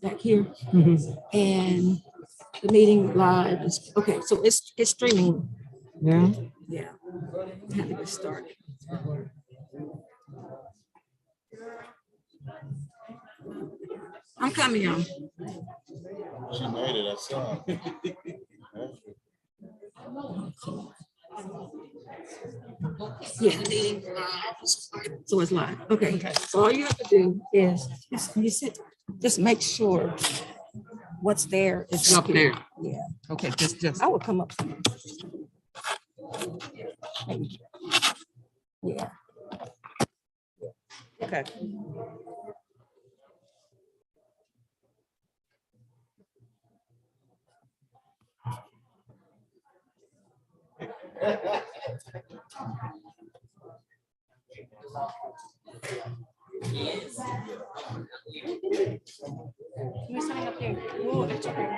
back here. And the meeting live is, okay, so it's streaming. Yeah. Yeah. I have to get started. I'm coming, y'all. She made it, I saw. Yeah, the meeting live. So it's live. Okay. So all you have to do is just make sure what's there is Up there. Yeah. Okay, just. I will come up. Yeah. Okay. We're sitting up there. Oh, that's okay.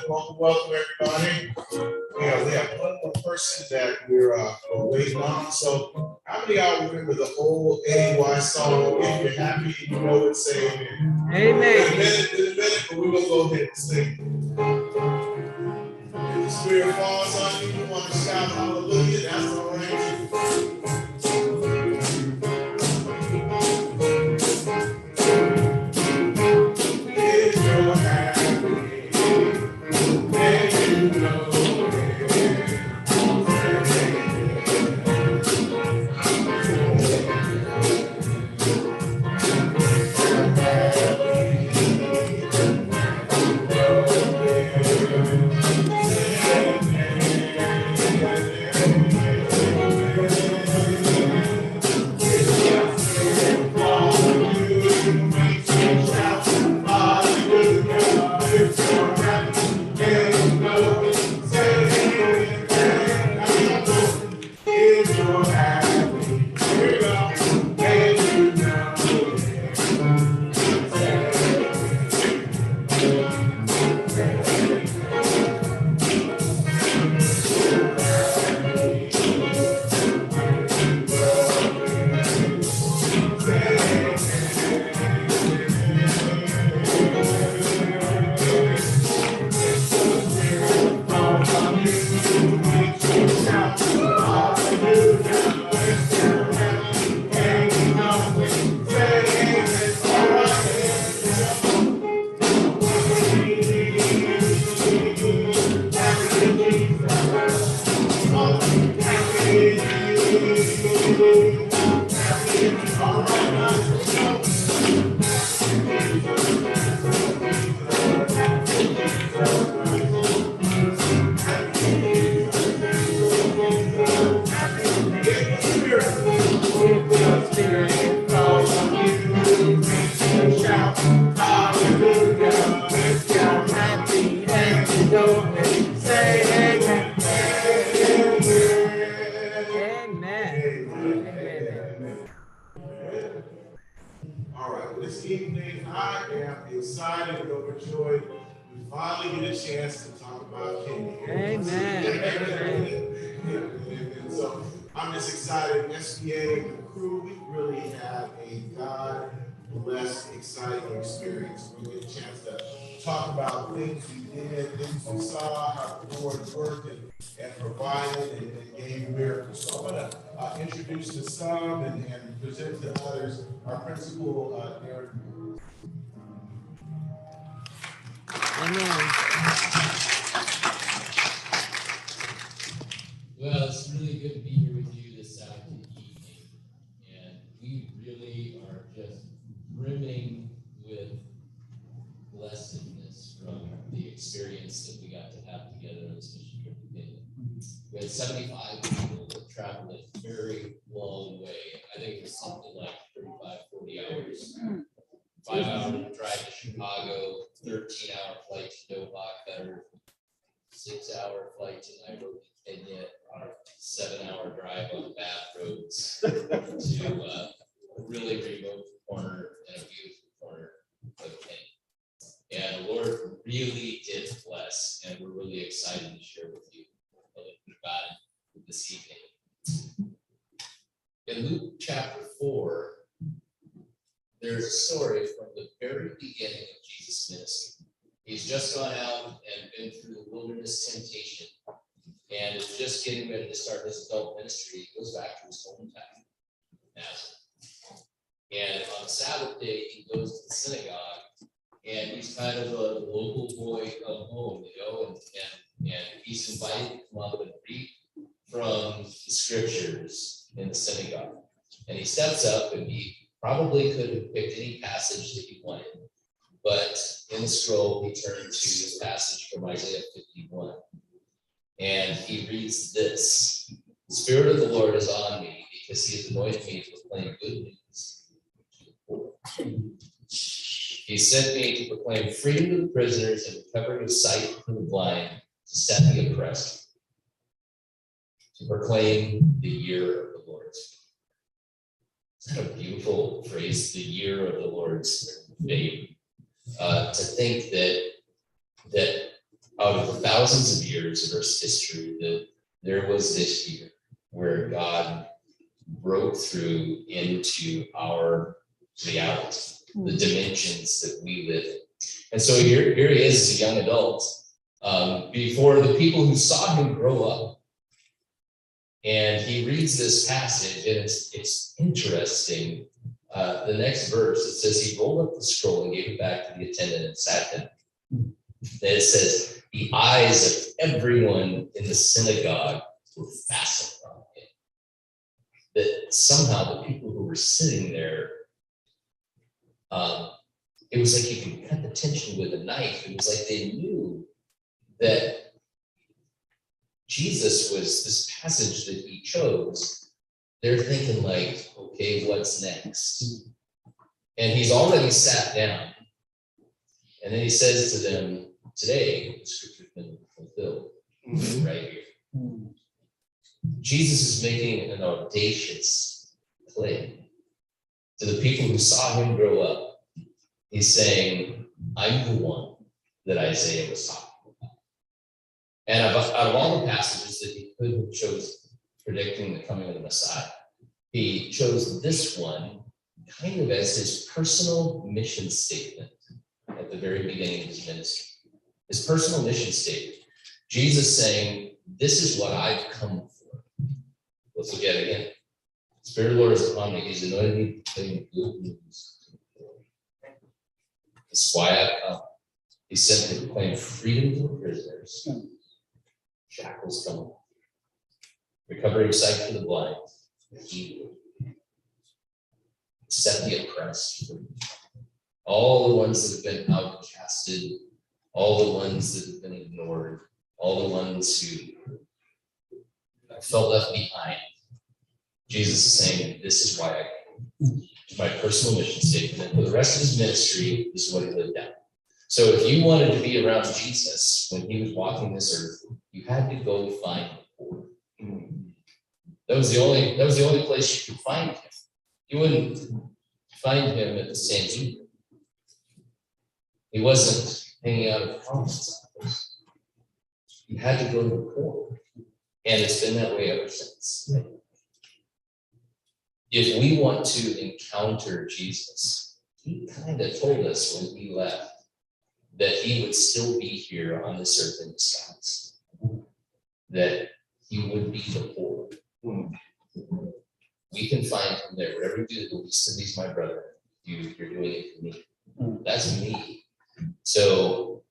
Welcome everybody. Yeah, we have one more person that we're waiting on. So how many of y'all remember the old AY song? If you're happy, you know it's saying Amen. in a minute, but we're gonna go ahead and sing. If the Spirit falls on you, you want to shout hallelujah, that's all right. If you're happy, then you know This evening, I am excited and overjoyed. We finally get a chance to talk about Kenya. Amen. And so I'm just excited. SDA and the crew, we really had a God-blessed, exciting experience. We get a chance to talk about things we did, things we saw, how the Lord worked and provided and gave miracles. So I'm going to introduce to some and present to others our principal, Aaron. Amen. Well, it's really good to be here with you this Saturday evening, and we really are just brimming with blessedness from the experience that we got to have together on this mission trip to Kenya. We had 75 people that traveled a very long way. I think it was something like 35, 40 hours. 5-hour drive to Chicago, 13-hour flight to Doha, Qatar, 6-hour flight to Nairobi, Kenya, 7-hour drive on bad roads to a really remote corner and a beautiful corner of Kenya. And the Lord really did bless. excited to share with you a little bit about it this evening. In Luke chapter 4, there's a story from the very beginning of Jesus' ministry. He's just gone out and been through the wilderness temptation and is just getting ready to start his adult ministry. He goes back to his hometown, Nazareth. And on Sabbath day, he goes to the synagogue, and he's kind of a local boy of home, and he's invited to come up and read from the scriptures in the synagogue. And he steps up, and he probably could have picked any passage that he wanted. But in the scroll, he turned to this passage from Isaiah 51. And he reads this: "The Spirit of the Lord is on me, because he has anointed me to proclaim good news. He sent me to proclaim freedom to the prisoners and recovery of sight for the blind, to set the oppressed, to proclaim the year of the Lord." Isn't that a beautiful phrase, the year of the Lord's favor? To think that out of the thousands of years of Earth's history, that there was this year where God broke through into our reality, the dimensions that we live in. And so here he is as a young adult, before the people who saw him grow up. And he reads this passage, and it's interesting. The next verse, it says, he rolled up the scroll and gave it back to the attendant and sat down. Then it says, the eyes of everyone in the synagogue were fastened on him. That somehow the people who were sitting there, it was like you could cut the tension with a knife. It was like they knew that Jesus was this passage that he chose. They're thinking like, okay, what's next? And he's already sat down. And then he says to them, today, the scripture's been fulfilled right here. Jesus is making an audacious claim to the people who saw him grow up. He's saying, I'm the one that Isaiah was talking about. And out of all the passages that he could have chosen predicting the coming of the Messiah, he chose this one kind of as his personal mission statement at the very beginning of his ministry. His personal mission statement. Jesus saying, this is what I've come for. Let's look at it again. The Spirit of the Lord is upon me. He's anointed me to proclaim good news. This is why I've come. He sent me to proclaim freedom to the prisoners. Shackles come off. Recovery of sight for the blind. Healing. Set the oppressed free. All the ones that have been outcasted, all the ones that have been ignored, all the ones who felt left behind. Jesus is saying, this is why I came. My personal mission statement. And for the rest of his ministry, this is what he lived out. So if you wanted to be around Jesus when he was walking this earth, you had to go find the poor. That was the only place you could find him. You wouldn't find him at the Sanhedrin. He wasn't hanging out at the conference office. You had to go to the poor. And it's been that way ever since. If we want to encounter Jesus, he kind of told us when he left that he would still be here on this earth in disguise, that he would be the poor. We can find him there. Whatever you do, the least of these, my brother, you're doing it for me. That's me. So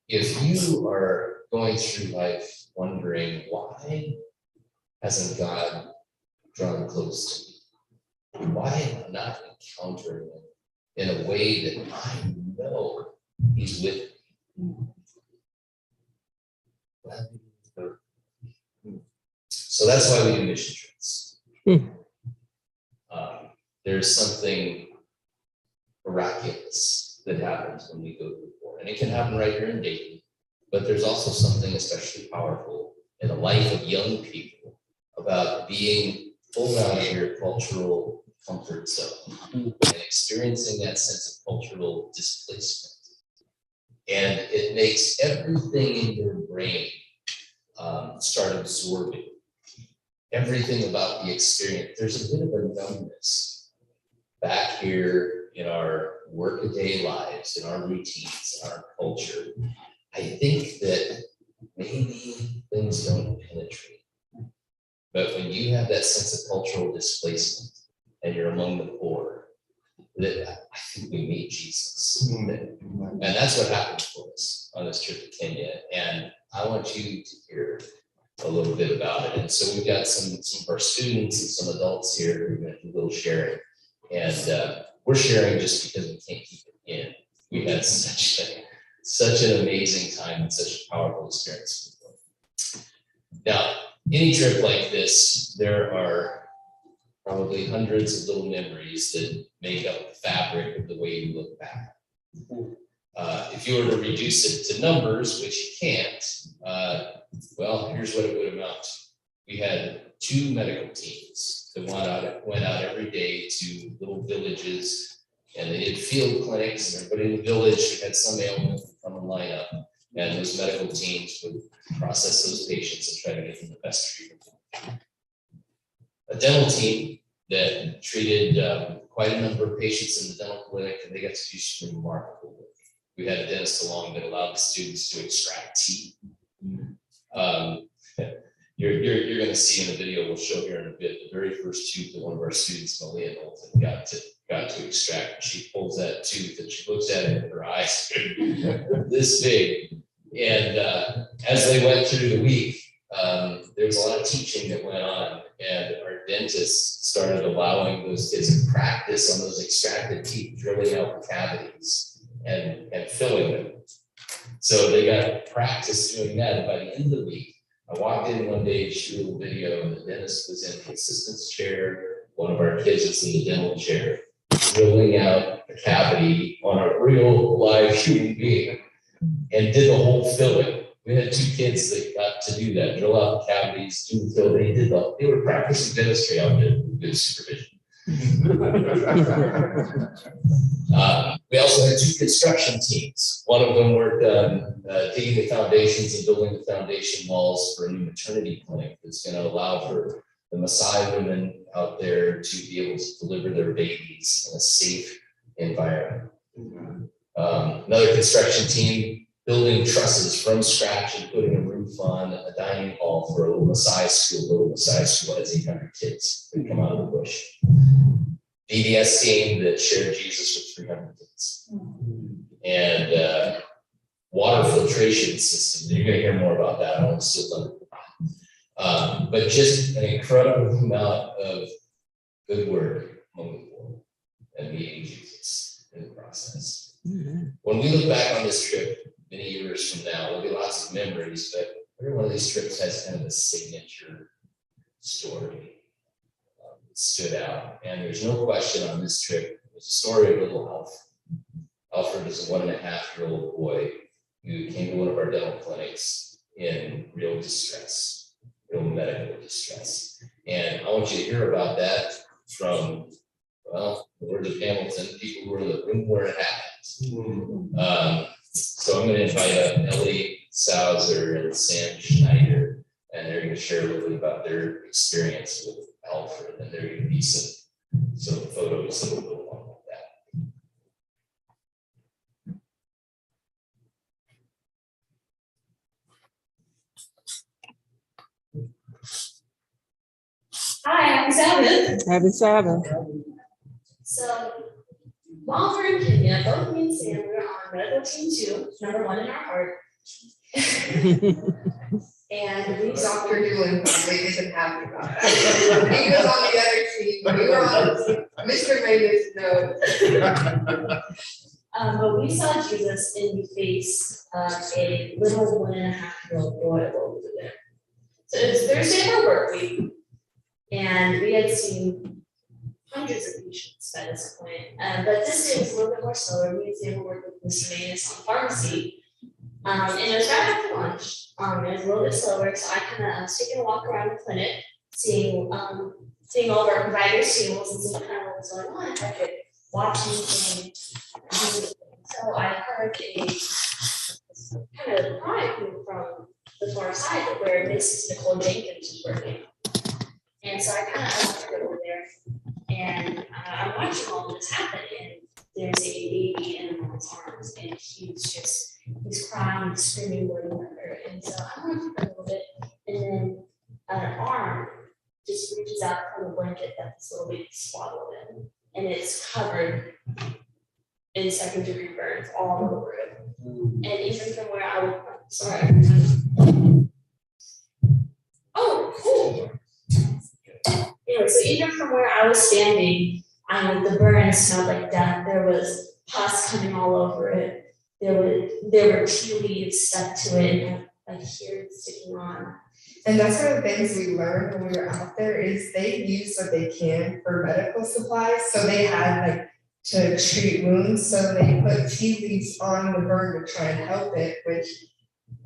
if you are going through life wondering, why hasn't God drawn close to me? Why am I not encountering him in a way that I know he's with me? So that's why we do mission trips. There's something miraculous that happens when we go to the poor. And it can happen right here in Dayton, but there's also something especially powerful in the life of young people about being pulled out of your cultural comfort zone and experiencing that sense of cultural displacement And it makes everything in your brain start absorbing everything about the experience. There's a bit of a numbness back here in our workaday lives, in our routines, in our culture. I think that maybe things don't penetrate. But when you have that sense of cultural displacement and you're among the poor, that I think we meet Jesus. And that's what happened for us on this trip to Kenya. And I want you to hear a little bit about it. And so we've got some of our students and some adults here who are going to do a little sharing. And we're sharing just because we can't keep it in. We had such an amazing time and such a powerful experience. Now, any trip like this, there are probably hundreds of little memories that make up the fabric of the way you look back. If you were to reduce it to numbers, which you can't, well, here's what it would amount to. We had 2 medical teams that went out every day to little villages, and they did field clinics, and everybody in the village who had some ailment would come and line up, and those medical teams would process those patients and try to get them the best treatment. A dental team that treated quite a number of patients in the dental clinic, and they got to do some remarkable work. We had a dentist along that allowed the students to extract teeth. You're going to see in the video we'll show here in a bit, the very first tooth that one of our students, Malia Knowlton, got to extract. She pulls that tooth and she looks at it and her eyes this big. And as they went through the week, there was a lot of teaching that went on, and our dentists started allowing those kids to practice on those extracted teeth, drilling out the cavities and filling them. So they got practice doing that. And by the end of the week, I walked in one day to shoot a little video, and the dentist was in the assistant's chair. One of our kids was in the dental chair, drilling out a cavity on a real live human being, and did the whole filling. We had 2 kids that got to do that, drill out the cavities, do the fill. They were practicing dentistry out there with good supervision. We also had 2 construction teams. One of them worked on digging the foundations and building the foundation walls for a new maternity clinic that's going to allow for the Maasai women out there to be able to deliver their babies in a safe environment. Another construction team building trusses from scratch and putting a roof on a dining hall for a little Maasai school. Little Maasai school has 800 kids that come out of the bush. DDS team that shared Jesus with 300 kids. And water filtration system. You're going to hear more about that. I won't steal thunder. But just an incredible amount of good work among the poor and meeting Jesus in the process. When we look back on this trip many years from now, there'll be lots of memories, but every one of these trips has kind of a signature story. Stood out, and there's no question on this trip, there's a story of little Alfred. Alfred is a 1.5-year-old boy who came to one of our dental clinics in real distress, real medical distress. And I want you to hear about that from, well, the words of Hamilton, people who were in the room where it happened. So I'm going to invite up Ellie Sauser and Sam Schneider, and they're going to share a little bit about their experience with Alfred, and there are going to be some photos that will go along with that. Hi, I'm Sabbath. Happy Sabbath. So, while we're in Kenya, both me and Sam were on medical team 2, number 1 in our heart. And we Dr. Dulan probably isn't happy about that. He was on the other team. We were on Mr. Mavis, no. But we saw Jesus in the face of a little 1.5-year-old boy while we were there. So it was Thursday of our work week, and we had seen hundreds of patients by this point. But this day was a little bit more slower. We was able to work with Mr. Mavis on pharmacy. And it was right after lunch. It was a little bit slower, so I kind of was taking a walk around the clinic, seeing all of our providers' tables and seeing kind of what was going on. If I could watch anything. So I heard a this kind of cry coming from the far side where Mrs. Nicole Jenkins was working. And so I walked over there, and I'm watching all this happen, and there's a baby in mom's arms, and he's crying, screaming, whatever. And so I went a little bit, and then an arm just reaches out from the blanket that this little baby swaddled in, and it's covered in second-degree burns all over the room. And even from where I was, sorry. Oh, cool. Anyway, so even from where I was standing, the burns smelled like death. There was pus coming all over it. There were tea leaves stuck to it, and like hair sticking on. And that's one of the things we learned when we were out there is they use what they can for medical supplies. So they had like to treat wounds, so they put tea leaves on the burn to try and help it, which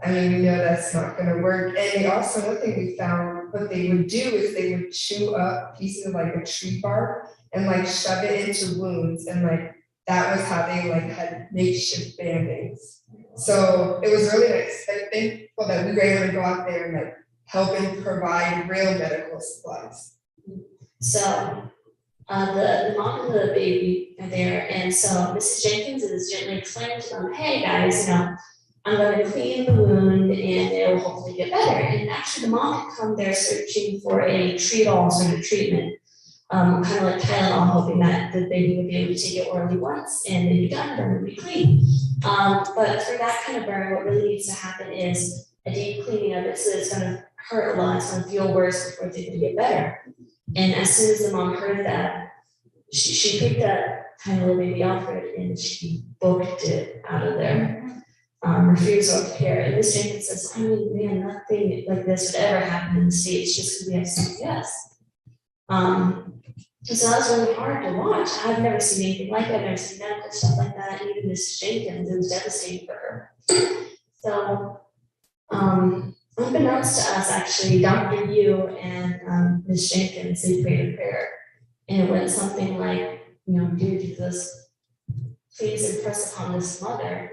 I mean, we know that's not gonna work. And they also, one thing we found, what they would do is they would chew up pieces of like a tree bark and like shove it into wounds, and like that was how they like had makeshift band-aids. So it was really nice. I think that we were able to go out there and like help and provide real medical supplies. So the mom and the baby are there, and so Mrs. Jenkins is gently explaining to them, hey guys, I'm going to clean the wound and it will hopefully get better. And actually the mom had come there searching for a treat-all sort of treatment, kind of like Tylenol, hoping that the baby would be able to take it orally once and they'd be done and then it'd be clean. But for that kind of burn, what really needs to happen is a deep cleaning of it, so it's going to hurt a lot, it's going to feel worse before it's going to get better. And as soon as the mom heard that, she picked that tiny little baby Alfred and she booked it out of there. Refusal of care. And Miss Jenkins says, I mean, man, nothing like this would ever happen in the States just because we have CPS. So that was really hard to watch. I've never seen anything like that. I've never seen medical stuff like that. Even Miss Jenkins, it was devastating for her. So, unbeknownst to us, actually, Dr. Yu and Miss Jenkins, they prayed a prayer. And it went something like, dear Jesus, please impress upon this mother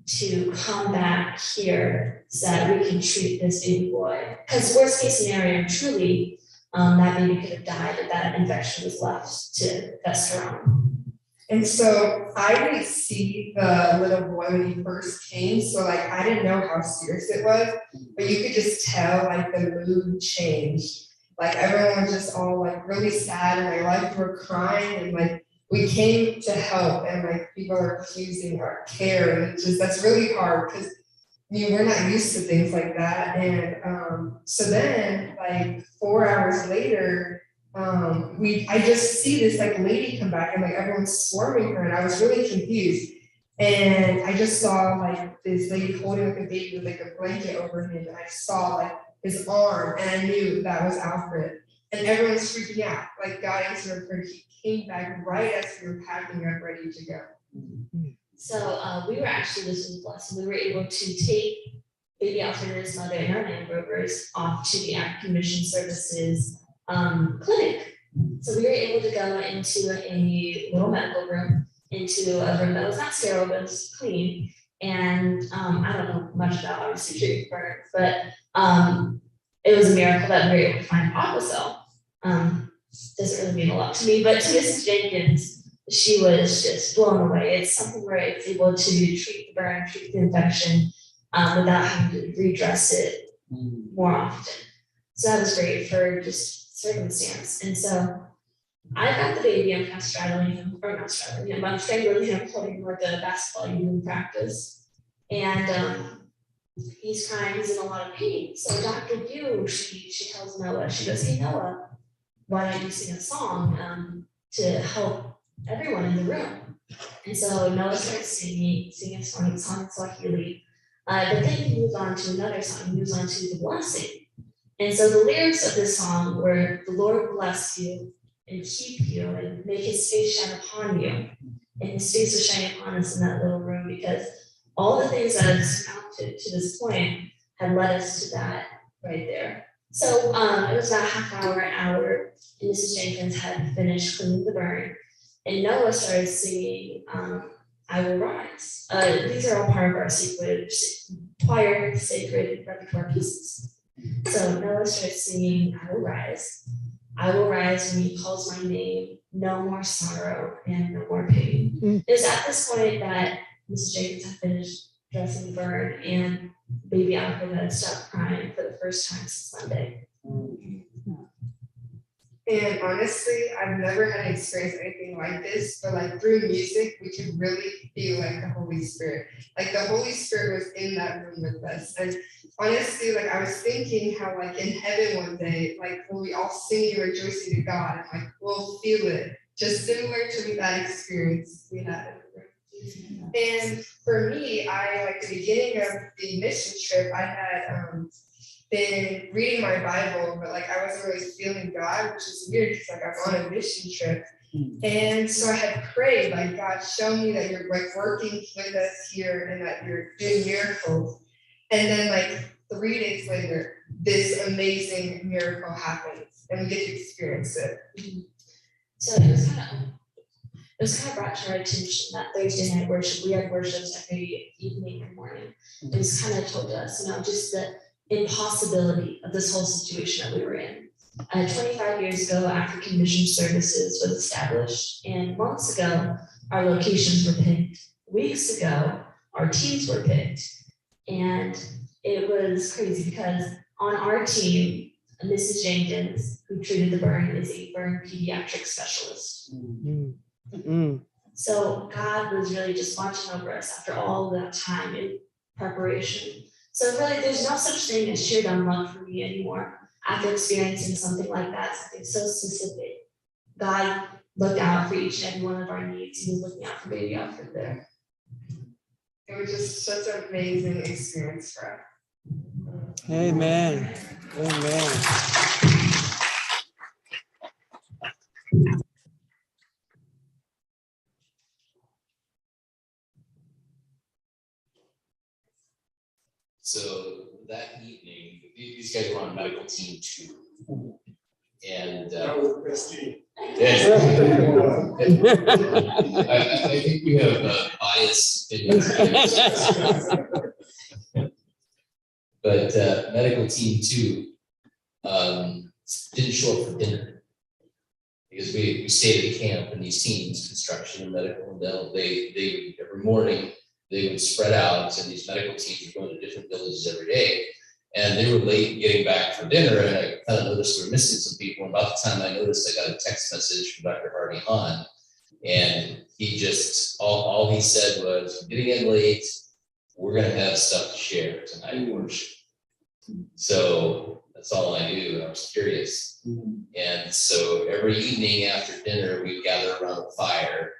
to come back here so that we can treat this baby boy. Because worst case scenario, truly, that baby could have died if that infection was left to fester on. And so I didn't see the little boy when he first came, so like I didn't know how serious it was, but you could just tell like the mood changed. Like everyone was just all like really sad, and my wife were crying, and like we came to help, and like people are refusing our care, and it's just that's really hard because we're not used to things like that. And so then like 4 hours later, I just see this like lady come back, and like everyone's swarming her, and I was really confused. And I just saw like this lady holding like a baby with like a blanket over him, and I saw like his arm, and I knew that was Alfred. And everyone's freaking out. Like God answered prayer. He came back right as we were packing up, ready to go. So we were actually, this was blessed. We were able to take baby Alfred and his mother and our Land Rovers off to the African Mission Services clinic. So we were able to go into a little medical room, into a room that was not sterile, but it was clean. And I don't know much about obviously treating burns, but it was a miracle that we were able to find Aquacell. Doesn't really mean a lot to me, but to Mrs. Jenkins, she was just blown away. It's something where it's able to treat the burn, treat the infection without having to redress it more often. So that was great for just circumstance. And so I got the baby, I'm kind of straddling him, or not straddling him, but I'm strangling him, holding him like a basketball union practice. And he's crying, he's in a lot of pain. So Dr. Yu, she tells Noah, she goes, hey Noah, why don't you sing a song to help everyone in the room? And so Noah starts singing a song in Swahili. But then he moves on to another song, he moves on to the blessing. And so the lyrics of this song were, the Lord bless you and keep you and make his face shine upon you. And his face was shining upon us in that little room because all the things that have surmounted to this point had led us to that right there. So it was about an hour, and Mrs. Jenkins had finished cleaning the burn. And Noah started singing I will rise. These are all part of our choir sacred repertoire pieces. So Noah starts singing, I will rise. I will rise when he calls my name, no more sorrow and no more pain. It was at this point that Mrs. Jacobs had finished dressing Vern and baby Alfred had stopped crying for the first time since Monday. And honestly, I've never had experienced anything like this, but like through music, we could really feel like the Holy Spirit. Like the Holy Spirit was in that room with us. And honestly, like I was thinking how like in heaven one day, like when we all sing you rejoicing to God, and like we'll feel it, just similar to that experience we had in the room. And for me, I like the beginning of the mission trip, I had been reading my Bible, but like I wasn't really feeling God, which is weird because like I'm on a mission trip. And so I had prayed, like, God, show me that you're like working with us here and that you're doing miracles. And then like 3 days later, this amazing miracle happens and we get to experience it. So it was kind of brought to our attention that Thursday night worship, we had worships every evening and morning. It was kind of told us, just the impossibility of this whole situation that we were in. 25 years ago, African Mission Services was established, and months ago, our locations were picked. Weeks ago, our teams were picked, and it was crazy because on our team, Mrs. Jenkins, who treated the burn, is a burn pediatric specialist. So God was really just watching over us after all that time in preparation. So really, there's no such thing as sheer dumb luck for me anymore. After experiencing something like that, something so specific, God looked out for each and every one of our needs. He was looking out for baby Alfred there. It was just such an amazing experience for us. Amen. Amen. So that evening, these guys were on medical team 2. And that was the best team. Yeah. I think we have biased opinions. But medical team 2 didn't show up for dinner because we stayed at camp, and these teams, construction and medical and dental, they every morning they would spread out, and these medical teams were going to different villages every day. And they were late getting back for dinner, and I kind of noticed we were missing some people. And about the time I noticed, I got a text message from Dr. Harvey Hahn, and he just, all he said was, "We're getting in late, we're going to have stuff to share tonight in worship." So that's all I knew. I was curious. And so every evening after dinner, we'd gather around the fire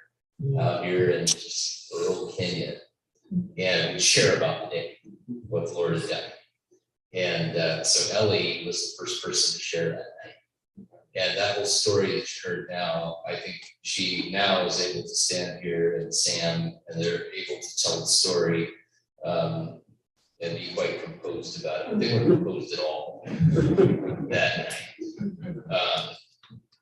out here in just rural Kenya, and we'd share about the day, what the Lord had done. And so Ellie was the first person to share that night. And that whole story that you heard now, I think she now is able to stand here, and Sam, and they're able to tell the story and be quite composed about it. They weren't composed at all that night.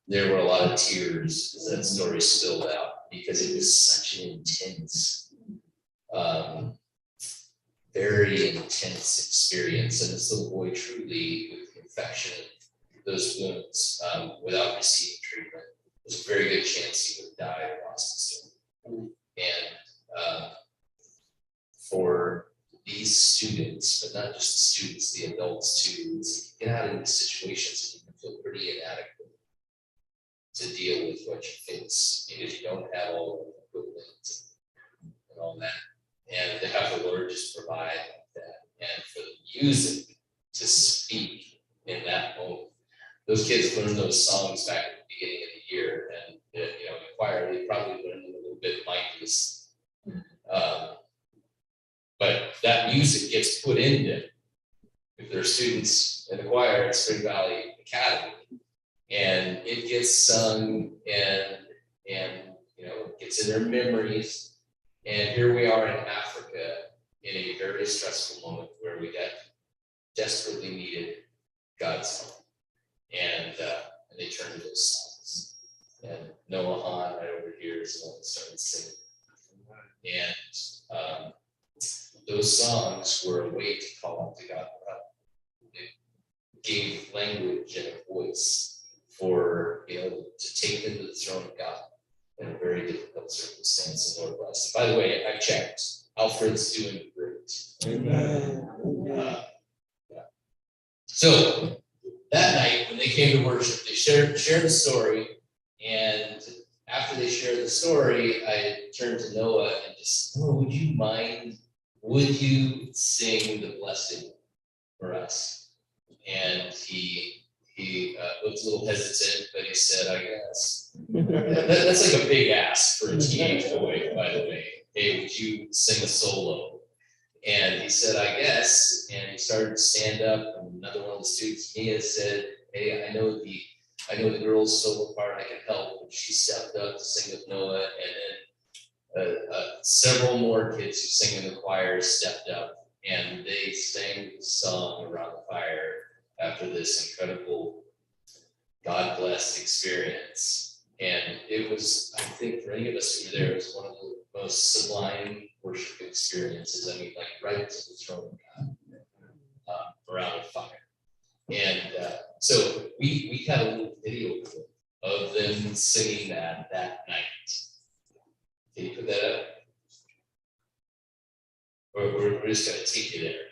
There were a lot of tears as that story spilled out, because it was such an intense, very intense experience. And this little boy truly, with the infection, those wounds, without receiving treatment, there's a very good chance he would have died or lost his soul. And for these students, but not just the students, the adults too, get out of these situations and you can feel pretty inadequate to deal with what you face, because you don't have all the equipment and all that. And to have the Lord just provide that, and for the music to speak in that moment. Those kids learned those songs back at the beginning of the year, and in the choir, they probably learned them a little bit mindless. But that music gets put in them. If there are students in the choir at Spring Valley Academy, and it gets sung and it gets in their memories. And here we are in Africa in a very stressful moment where we desperately needed God's help. And they turned to those songs. And Noah Hahn right over here is the one that started singing. And those songs were a way to call out to God. It gave language and a voice for to take them to the throne of God in a very difficult circumstance. And Lord bless. By the way, I checked. Alfred's doing great. Amen. So that night, when they came to worship, they shared the story. And after they shared the story, I turned to Noah and just, Noah, would you sing the blessing for us? And he was a little hesitant, but he said, I guess. That's like a big ask for a teenage boy, by the way. Hey, would you sing a solo? And he said, I guess. And he started to stand up. And another one of the students, Mia, said, hey, I know the girls' solo part, I can help. And she stepped up to sing with Noah. And then several more kids who sing in the choir stepped up. And they sang the song around the fire after this incredible God-blessed experience. And it was, I think, for any of us who were there, it was one of the most sublime worship experiences. I mean, like right to the throne of God, around a fire. And so we had a little video of them singing that night. Can you put that up? Or we're just going to take you there.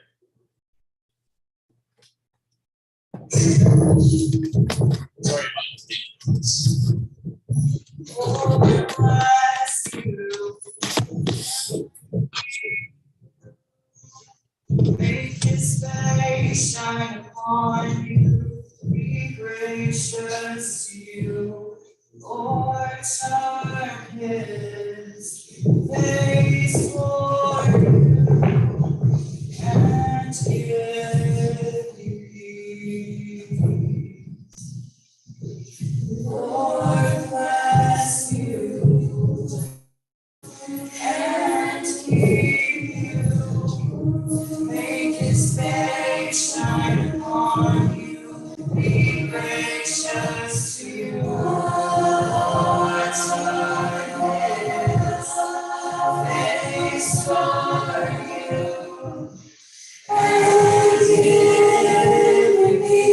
Sorry about this. Lord bless you. Make his face shine upon you. Be gracious to you. Lord, turn his face toward you and give you peace. Lord bless you and keep you. Make his face shine upon you. Be gracious to you. Lord, turn his face toward you and give you peace.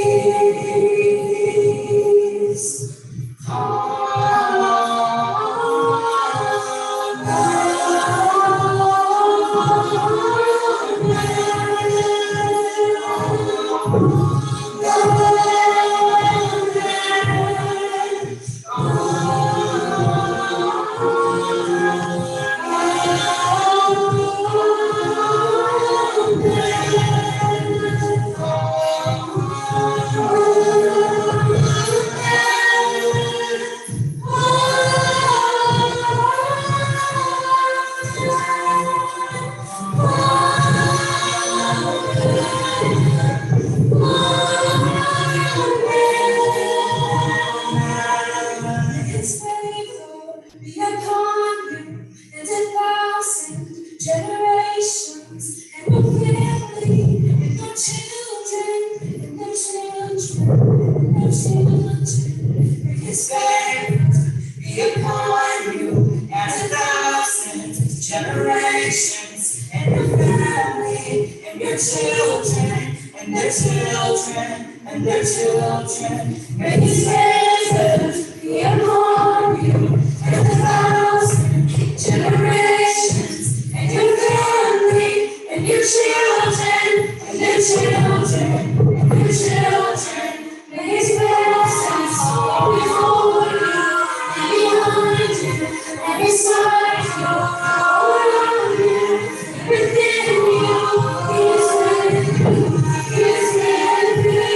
His favor be upon you and 1,000 generations, and your family, and your children, and their children, and their children. May his favor be upon you and 1,000 generations, and your family, and your children, and their children, and their children. May his favor be upon you and 1,000 generations, and your family, and your children, and their children, and their children. May his blessings go before you, and behind you, and beside you, all around you, and within you. He is with you. He is with you.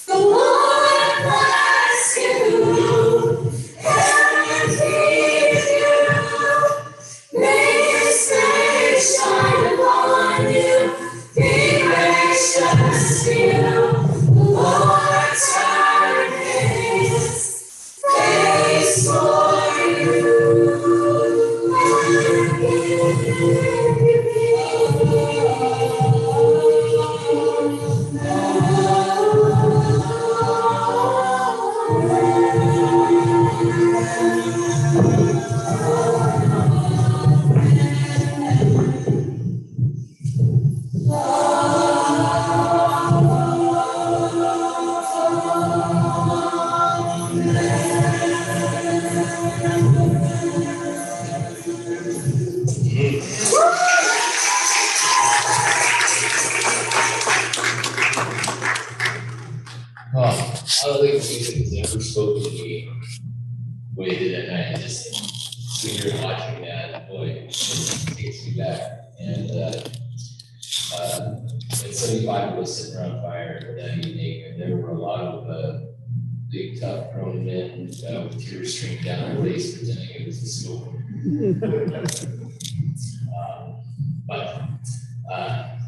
The Lord bless you and keep you. May his face shine upon don't think music has ever spoken to me the way it did that night. Just sitting here watching that, boy, it takes me back. And 75 was sitting around fire that evening, and there were a lot of big, tough grown men with tears streaming down their face, pretending it was the school. But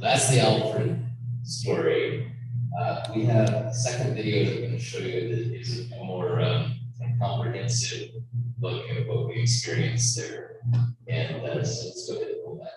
that's the Alfred story. We have a second video that I'm going to show you that is a more comprehensive look at what we experienced there. And so let's go ahead and pull that.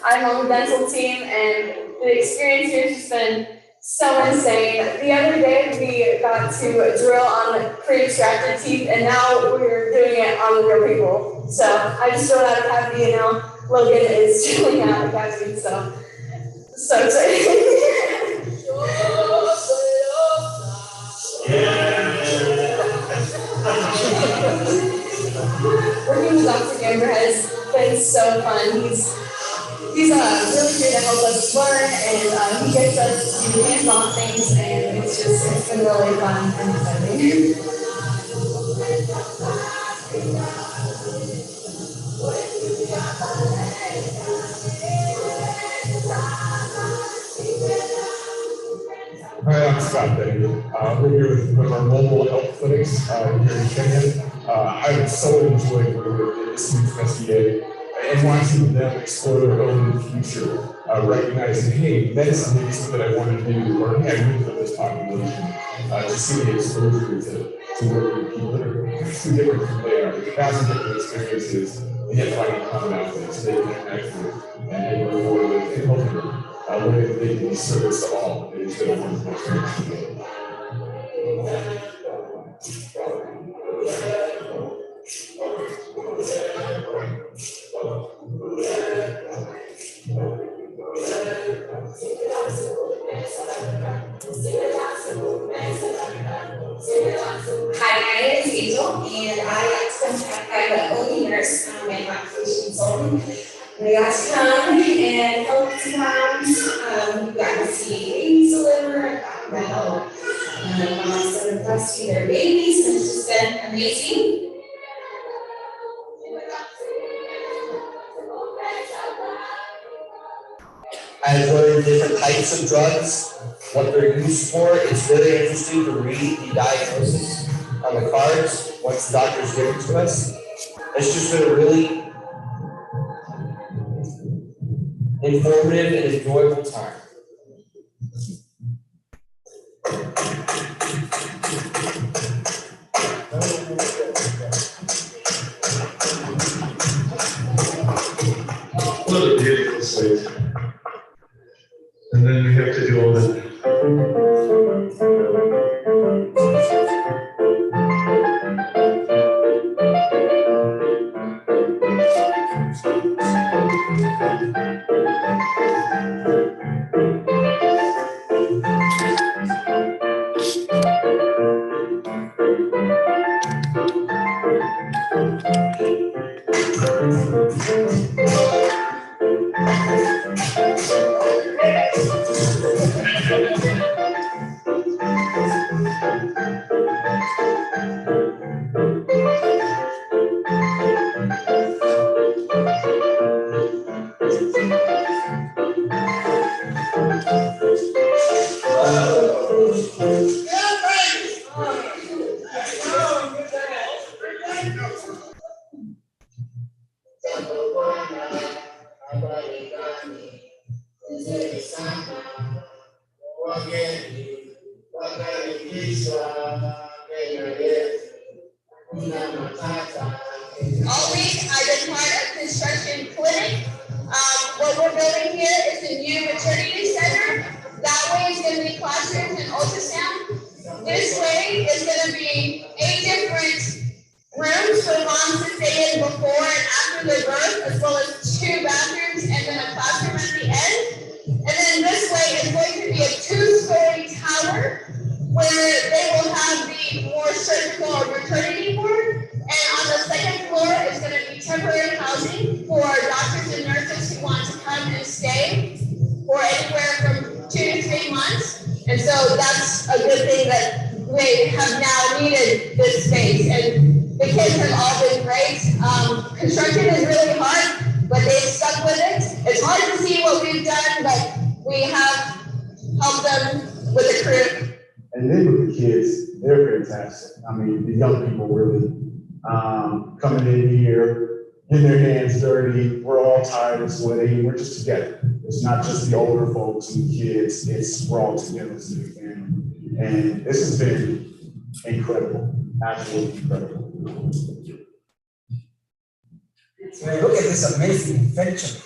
I'm on the dental team, and the experience here has just been so insane. The other day we got to drill on pre-extracted teeth, and now we're doing it on the real people. So I just drilled out a cavity, and now Logan is drilling out a cavity. So exciting. Working with Dr. Gamber has been so fun. He's really here to help us learn, and he gets us to do hands-on things, and it's been really fun and exciting. Hi, I'm Scott Baker. We're here with our mobile health clinics here in Kenya. I've so enjoyed working with the students from SDA and watching them explore their own future, recognizing, hey, medicine is something that I want to do, or hey, I really love this population. To see the exposure to work with people that are vastly different from they are, vastly different experiences, and yet finding commonalities they can connect with and work forward with and help them. Learning that they can be service to all is a wonderful experience. Hi, my name is Angel, and I'm an OD nurse. I'm a population consultant. We got to come and help some moms. We got to see babies deliver, got to help moms that are breastfeeding their babies, and it's just been amazing. I've learned different types of drugs, what they're used for. It's really interesting to read the diagnosis on the cards once the doctors give it to us. It's just been a really informative and enjoyable time. What a beautiful sight. And then we have to do all that. All week, I've been part of construction clinic. What we're building here is a new maternity center. That way is going to be classrooms and ultrasound. This way is going to be 8 different rooms for moms to stay in before and after their birth, as well as 2 bathrooms and then a classroom at the end. And then this way is going to be a 2-story tower where they will have the more surgical or maternity ward. And on the 2nd floor is going to be temporary housing for doctors and nurses who want to come and stay for anywhere from 2 to 3 months. And so that's a good thing that we have now needed this space. And the kids have all been great. Construction is really hard, but they've stuck with it. It's hard to see what we've done, but we have helped them with the career. And then with the kids, they're fantastic. I mean, the young people really coming in here, getting their hands dirty. We're all tired and sweaty. We're just together. It's not just the older folks and the kids. We're all together as a family. And this has been incredible, absolutely incredible. So look at this amazing invention.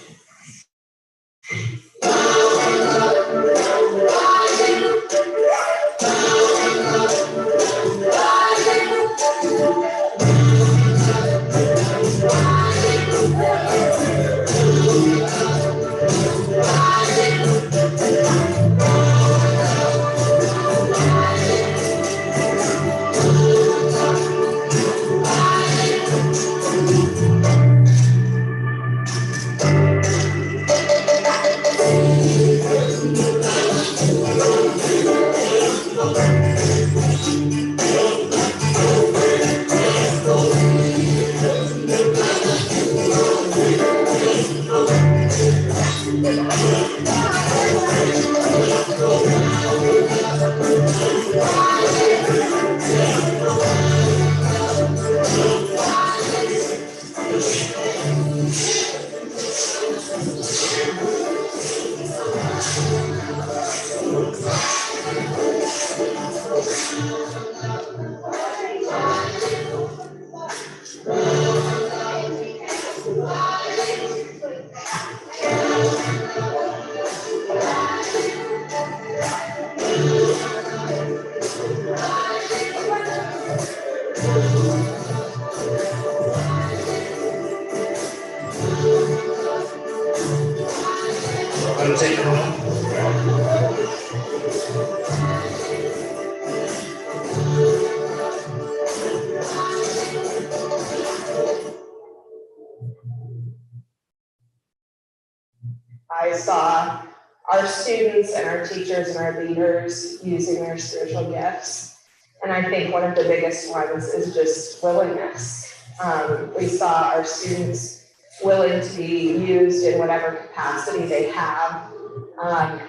I saw our students and our teachers and our leaders using their spiritual gifts. And I think one of the biggest ones is just willingness. We saw our students willing to be used in whatever capacity they have.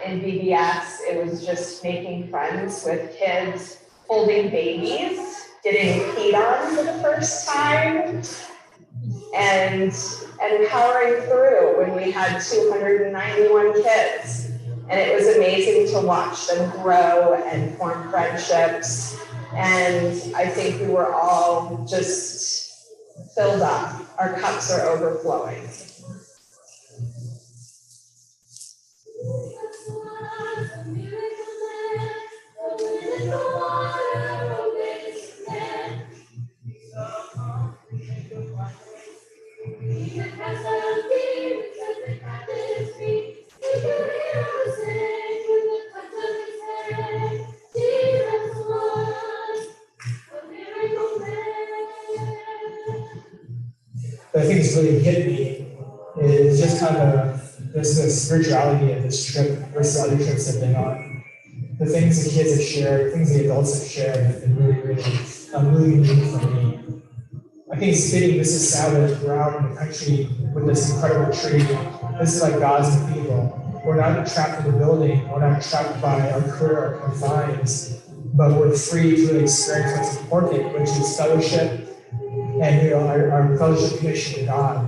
In BBS, it was just making friends with kids, holding babies, getting peed on for the first time, and powering through when we had 291 kids. And it was amazing to watch them grow and form friendships. And I think we were all just filled up. Our cups are overflowing. I think it's really hit me is just kind of this spirituality of this trip versus other trips I've been on. The things the kids have shared, the things the adults have shared have been really meaningful for me. I think it's fitting this is Sabbath, we're out in the country with this incredible tree. This is like God's people. We're not trapped in the building, we're not trapped by our career or confines, but we're free to really experience what's important, which is fellowship and our fellowship connection to God.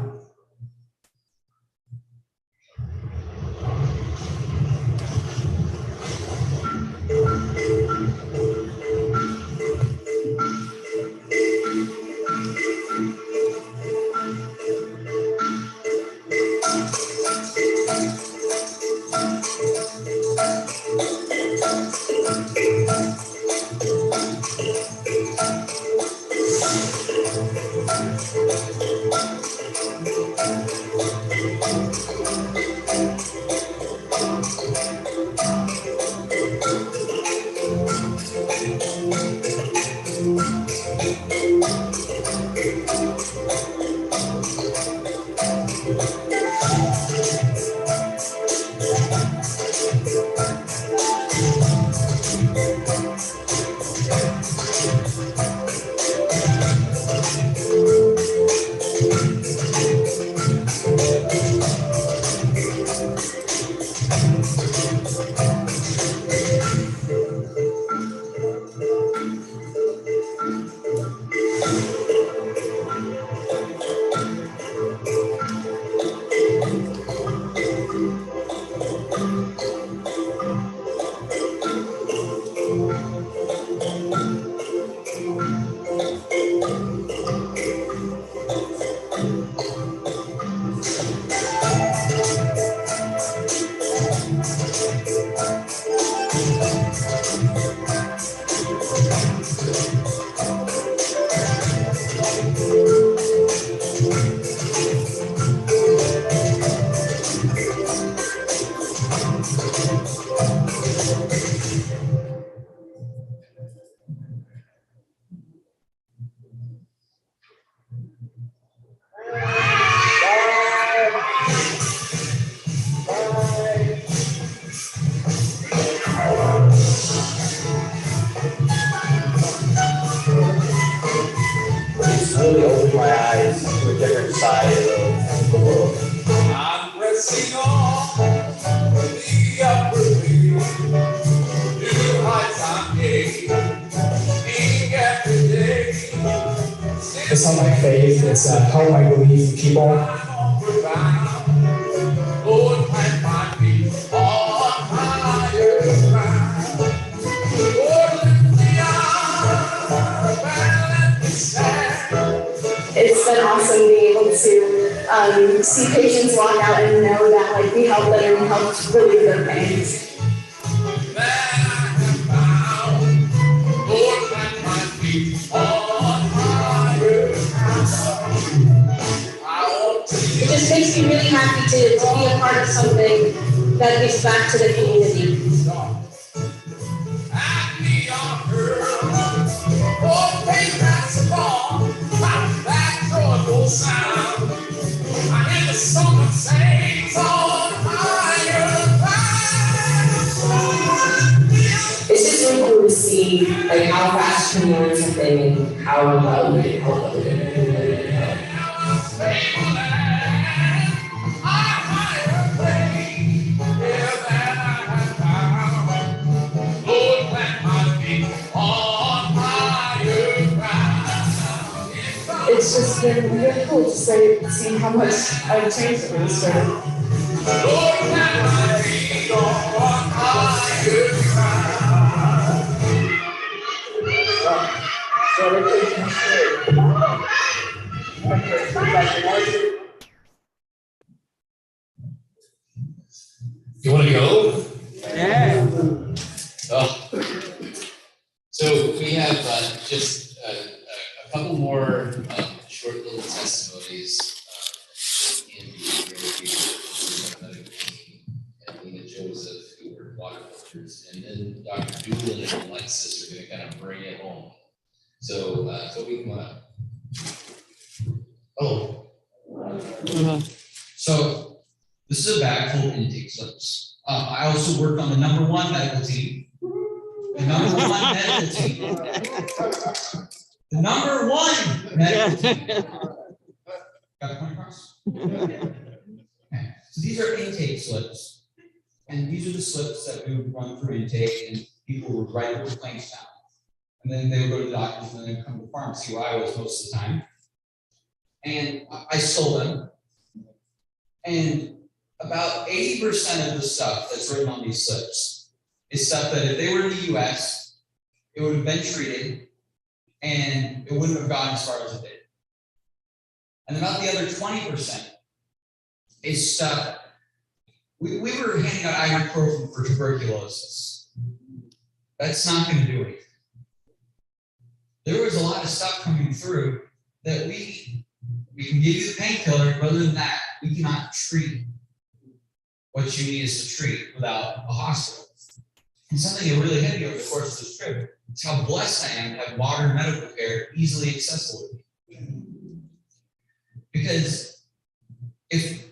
different side of the world. I'm pressing on the upward way, new heights I'm gaining every day. It's not my faith, it's how I believe in people. Lord, plant my feet on higher ground. Lord, lift me up and let me stand. It's been awesome being able to see patients walk out and know that like we helped them and we helped relieve their pains. Lord, plant my feet on higher ground. It just makes me really happy to be a part of something that gives back to the community. Oh, faith that's strong, that joyful sound. I hear the song that sings on higher ground. It's just really cool to see like how fast communities have been and how well we can help them. It's just been really cool to see how much I've changed in this journey. You want to go? Yeah. Oh. So we have just a couple more short little testimonies in the interview and Lena Joseph, who were water filters, and then Dr. Dulan and Alexis are going to kind of bring it home. So, Toby, come on up. Oh. So this is a bag full of intake slips. I also work on the #1 medical team. The #1 medical team. The #1 medical team. Got the point across? Okay. So these are intake slips. And these are the slips that we would run through intake, and people would write their claims down. And then they would go to the doctors, and then they would come to the pharmacy where I was most of the time. And I sold them. And about 80% of the stuff that's written on these slips is stuff that if they were in the US, it would have been treated and it wouldn't have gotten as far as it did. And about the other 20% is stuff, we were handing out ibuprofen for tuberculosis. That's not going to do anything. There was a lot of stuff coming through that we can give you the painkiller, but other than that, we cannot treat what you need us to treat without a hospital. And something that really hit me over the course of this trip is how blessed I am to have modern medical care easily accessible to me. Because if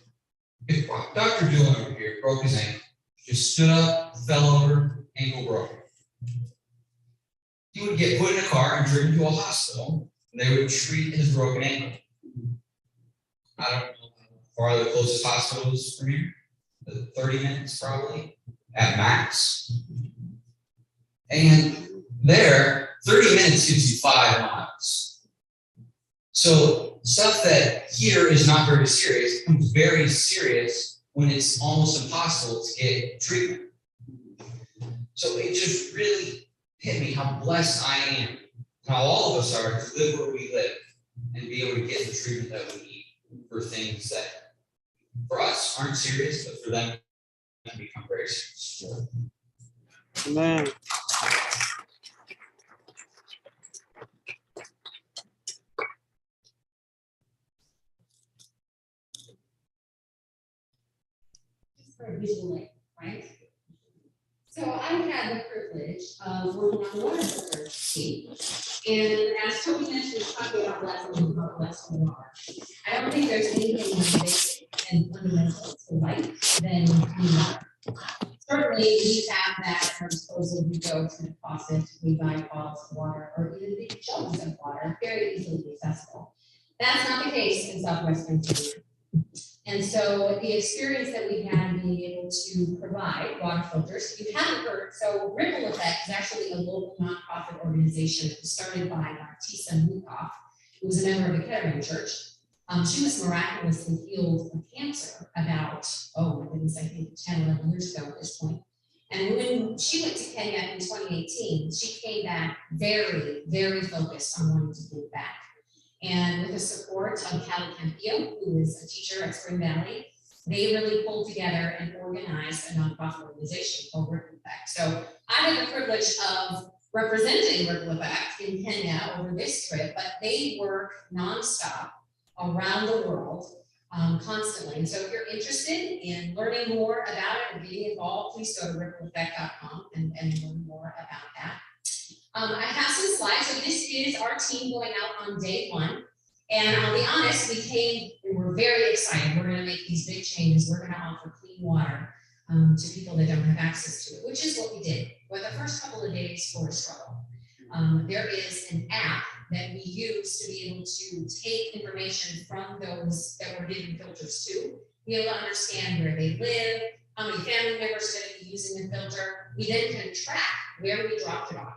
Dr. Dulan over here broke his ankle, just stood up, fell over, ankle broken, he would get put in a car and driven to a hospital, and they would treat his broken ankle. I don't know how far the closest hospital is from here. 30 minutes probably at max. And there, 30 minutes gives you 5 miles. So stuff that here is not very serious becomes very serious when it's almost impossible to get treatment. So it just really hit me how blessed I am, how all of us are to live where we live and be able to get the treatment that we need for things that for us aren't serious, but for them can become very serious. Amen. For a visual aid, right? So I had the privilege of working on the water filter team. And as Toby mentioned, we're talking about lessons and how blessed we are. I don't think there's anything more basic and fundamental to life than clean water. Certainly, we have that at our disposal. We go to the faucet, we buy bottles of water, or even big jugs of water, very easily accessible. That's not the case in Southwestern Pennsylvania. And so the experience that we had being able to provide water filters, if you haven't heard, so Ripple Effect is actually a local nonprofit organization that was started by Tisa Mukoff, who was a member of the Kettering Church. She was miraculously healed of cancer about, oh my goodness, I think 10, 11 years ago at this point. And when she went to Kenya in 2018, she came back very, very focused on wanting to give back. And with the support of Callie Campio, who is a teacher at Spring Valley, they really pulled together and organized a nonprofit organization called Ripple Effect. So I had the privilege of representing Ripple Effect in Kenya over this trip, but they work nonstop around the world constantly. And so if you're interested in learning more about it and getting involved, please go to rippleeffect.com and learn more about that. I have some slides. So this is our team going out on day one. And I'll be honest, we're very excited. We're going to make these big changes. We're going to offer clean water to people that don't have access to it, which is what we did. But the first couple of days were a struggle. There is an app that we use to be able to take information from those that we're giving filters to, be able to understand where they live, how many family members are going to be using the filter. We then can track where we dropped it off.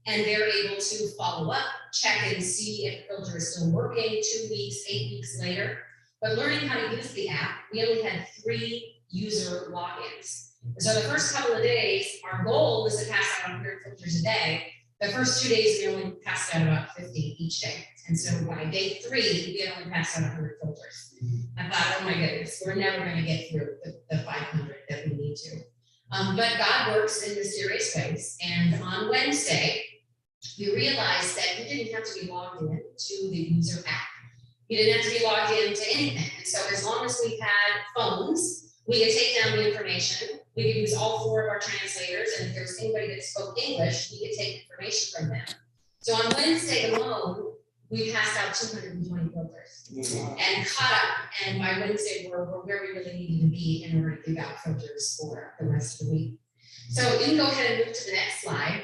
And they're able to follow up, check and see if the filter is still working 2 weeks, 8 weeks later. But learning how to use the app, we only had 3 user logins. So the first couple of days, our goal was to pass out 100 filters a day. The first 2 days, we only passed out about 50 each day. And so by day 3, we had only passed out 100 filters. I thought, oh my goodness, we're never going to get through the 500 that we need to. But God works in mysterious ways. And on Wednesday, we realized that you didn't have to be logged in to the user app. You didn't have to be logged in to anything. And so as long as we had phones, we could take down the information. We could use all 4 of our translators. And if there was anybody that spoke English, we could take information from them. So on Wednesday alone, we passed out 220 filters and caught up. And by Wednesday, we're where we really needed to be in order to give out filters for the rest of the week. So you can go ahead and move to the next slide.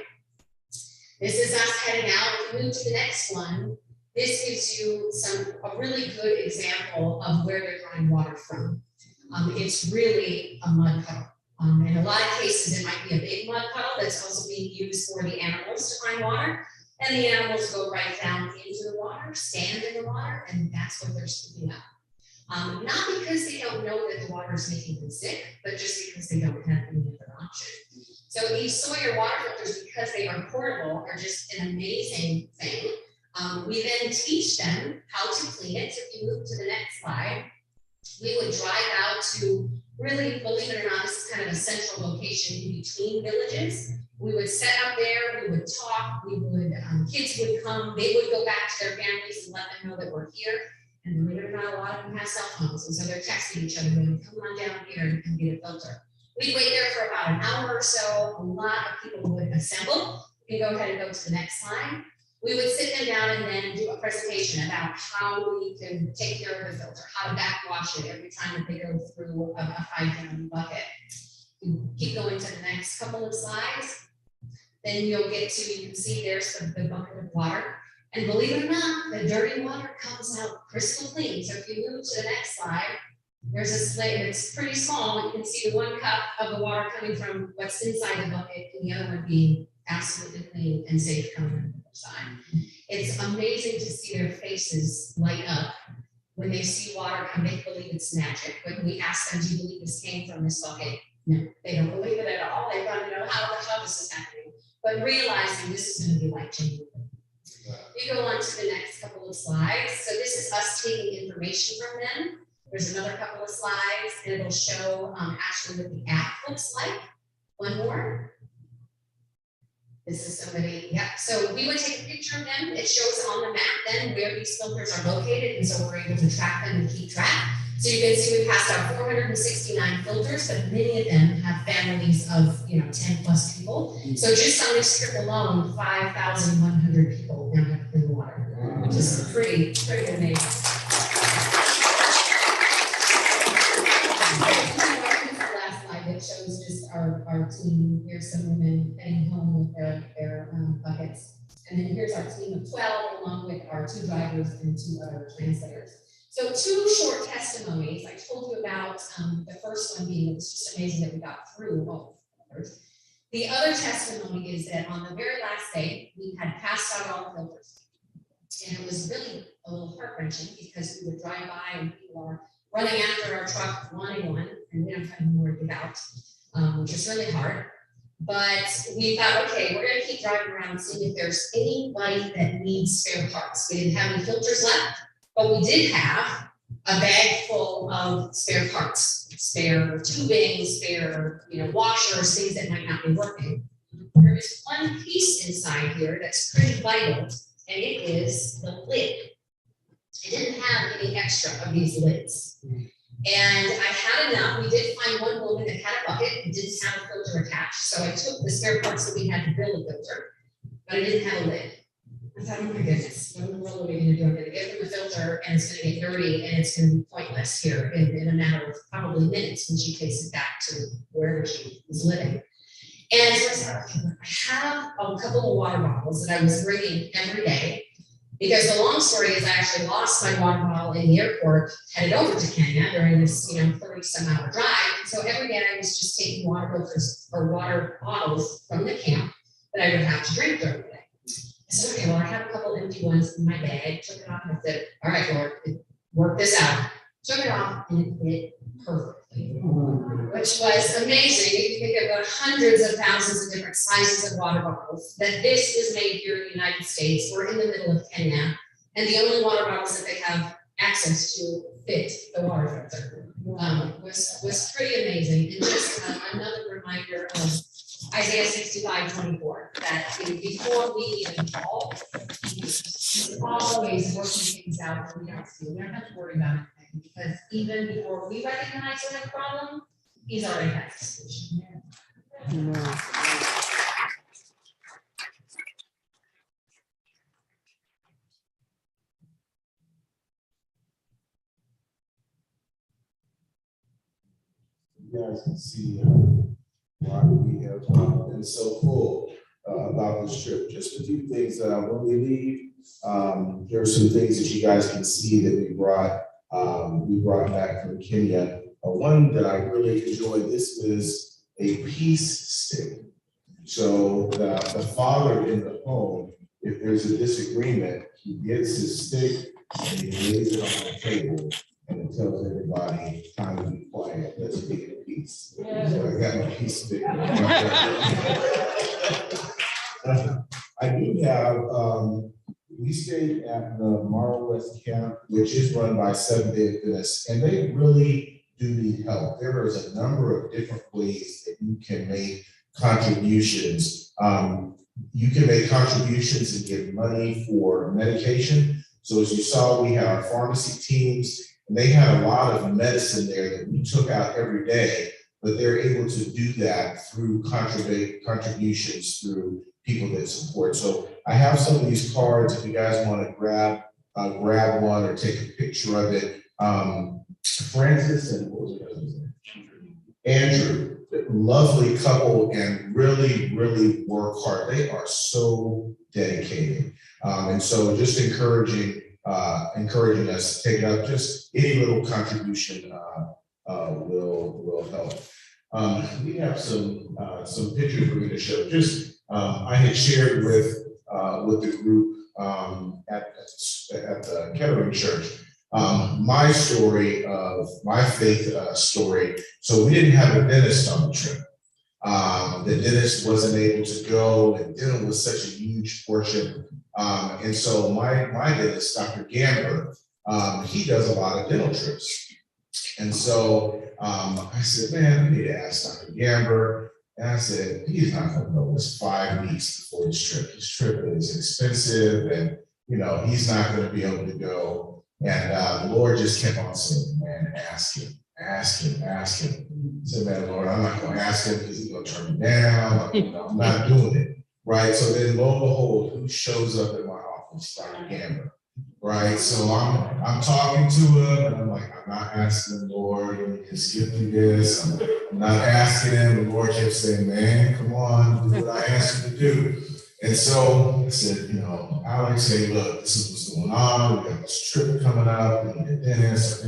This is us heading out. If you move to the next one, this gives you a really good example of where they're drawing water from. It's really a mud puddle. In a lot of cases, it might be a big mud puddle that's also being used for the animals to find water. And the animals go right down into the water, stand in the water, and that's what they're scooping up. Not because they don't know that the water is making them sick, but just because they don't have any other option. So these Sawyer water filters, because they are portable, are just an amazing thing. We then teach them how to clean it. So if you move to the next slide, we would drive out to really, believe it or not, this is kind of a central location in between villages. We would set up there, we would talk, kids would come, they would go back to their families and let them know that we're here. And believe it or not, a lot of them have cell phones. And so they're texting each other, going, come on down here and get a filter. We'd wait there for about an hour or so. A lot of people would assemble. You can go ahead and go to the next slide. We would sit them down and then do a presentation about how we can take care of the filter, how to backwash it every time that they go through a 5-gallon bucket. You keep going to the next couple of slides. Then you'll get to, you can see there's the bucket of water. And believe it or not, the dirty water comes out crystal clean. So if you move to the next slide, there's a slate that's pretty small. You can see the 1 cup of the water coming from what's inside the bucket and the other one being absolutely clean and safe coming from the other side. It's amazing to see their faces light up when they see water come. They believe it's magic. When we ask them, do you believe this came from this bucket? No, they don't believe it at all. They want to know how this is happening. But realizing this is going to be life-changing. You go on to the next couple of slides. So this is us taking information from them. There's another couple of slides, and it'll show actually what the app looks like. One more. This is somebody, yeah. So we would take a picture of them. It shows on the map then where these filters are located, and so we're able to track them and keep track. So you can see we passed out 469 filters, but many of them have families of 10 plus people. So just on this trip alone, 5,100 people now have clean water, which is pretty amazing. It shows just our team. Here's some women heading home with their buckets And then here's our team of 12, along with our 2 drivers and 2 other translators. So 2 short testimonies. I told you about the first one being, it was just amazing that we got through all of the filters. The other testimony is that on the very last day, we had passed out all the filters. And it was really a little heart-wrenching because we would drive by and people are running after our truck, wanting one, and we don't have any more to give out, which is really hard. But we thought, okay, we're gonna keep driving around and seeing if there's anybody that needs spare parts. We didn't have any filters left, but we did have a bag full of spare parts, spare tubing, spare, washers, things that might not be working. There is one piece inside here that's pretty vital, and it is the lid. I didn't have any extra of these lids. And I had enough. We did find one woman that had a bucket and didn't have a filter attached. So I took the spare parts that we had to build a filter, but I didn't have a lid. I thought, oh my goodness, what in the world are we going to do? I'm going to give them a filter and it's going to get dirty and it's going to be pointless here in a matter of probably minutes when she takes it back to wherever she was living. And so I said, okay, I have a couple of water bottles that I was bringing every day. Because the long story is I actually lost my water bottle in the airport, headed over to Kenya during this, 30-some-hour drive. And so every day I was just taking water filters or water bottles from the camp that I would have to drink during the day. I said, okay, well, I have a couple empty ones in my bag, took it off and I said, all right, Lord, work this out. Took it off and it fit perfectly, which was amazing. If you think about hundreds of thousands of different sizes of water bottles, that this is made here in the United States. We're in the middle of Kenya, and the only water bottles that they have access to fit the water filter was pretty amazing. And just another reminder of Isaiah 65:24, that before we even call, he's always working things out that we don't see. We don't have to worry about anything, because even before we recognize we have a problem, he's already had the solution. You guys can see why we have been so full about this trip. Just a few things when we leave, there are some things that you guys can see that we brought back from Kenya. One that I really enjoyed, this is a peace stick. So the father in the home, if there's a disagreement, he gets his stick and he lays it on the table and it tells everybody, time to be quiet, let's be at peace. So I got my peace stick. I do have, we stayed at the Morrow West Camp, which is run by Seventh-day Adventists, and they really do need help. There is a number of different ways that you can make contributions. You can make contributions and give money for medication. So as you saw, we had our pharmacy teams, and they had a lot of medicine there that we took out every day, but they're able to do that through contributions through people that support. So I have some of these cards if you guys want to grab one or take a picture of it. Francis and what was your husband's name? Andrew, lovely couple and really, really work hard. They are so dedicated. And so just encouraging us to take it up. Just any little contribution will help. We have some pictures for me to show. Just I had shared with the group at the Kettering Church my story of my faith story. So we didn't have a dentist on the trip. The dentist wasn't able to go, and dental was such a huge portion. And so my dentist, Dr. Gamber, he does a lot of dental trips. And so I said, man, I need to ask Dr. Gamber. And I said, he's not going to know this 5 weeks before this trip. This trip is expensive, and he's not going to be able to go. And the Lord just kept on saying, man, ask him. I said, man, Lord, I'm not going to ask him because he's going to turn me down. I'm not doing it. Right. So then lo and behold, who shows up at my office? Dr. Gamber. Right. So I'm talking to him and I'm like, I'm not asking the Lord, just give me this. I'm not asking him. The Lord kept saying, man, come on, do what I asked you to do. And so I said, Alex, hey, look, this is what's going on. We got this trip coming up, and the dentist,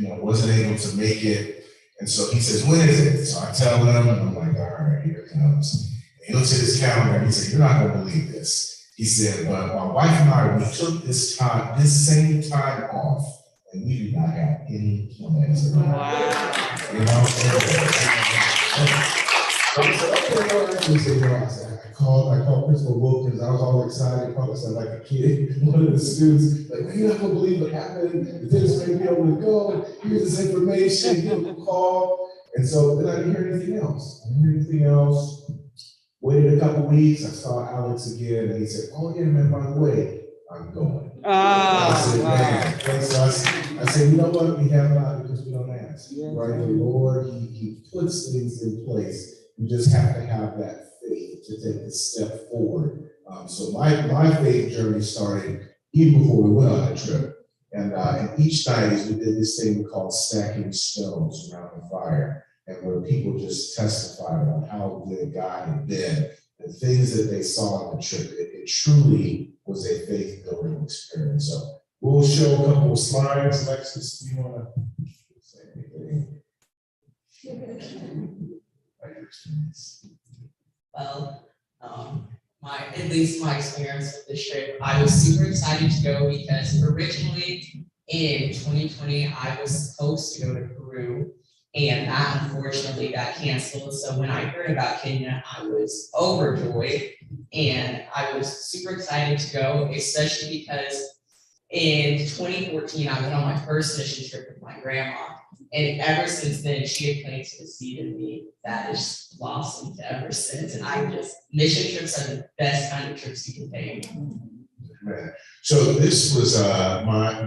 wasn't able to make it. And so he says, when is it? So I tell him, and I'm like, all right, here it comes. And he looks at his calendar and he said, you're not gonna believe this. He said, but my wife and I, we took this same time off, and we did not have any plans at all. Wow. I called Principal Wilkins. I was all excited, probably sound like a kid. One of the students, like, man, you're not gonna believe what happened. The dentist may be able to go. Here's this information. Give him a call. And so then I didn't hear anything else. Waited a couple weeks. I saw Alex again, and he said, "Oh yeah, man. By the way, I'm going." I said, "Man." And so I said, "You know what? We have not because we don't ask, right? The Lord, He puts things in place. We just have to have that faith to take the step forward." So my faith journey started even before we went on a trip. And each night we did this thing we called stacking stones around the fire, and where people just testified about how good God had been, the things that they saw on the trip. It truly was a faith building experience. So we'll show a couple of slides. Alexis, do you want to say anything? Well, at least my experience with this trip, I was super excited to go because originally in 2020, I was supposed to go to Peru, and that unfortunately got canceled. So when I heard about Kenya, I was overjoyed, and I was super excited to go, especially because in 2014, I went on my first mission trip with my grandma. And ever since then, she had planted a seed in me that has blossomed ever since. And mission trips are the best kind of trips you can take. Man. So this was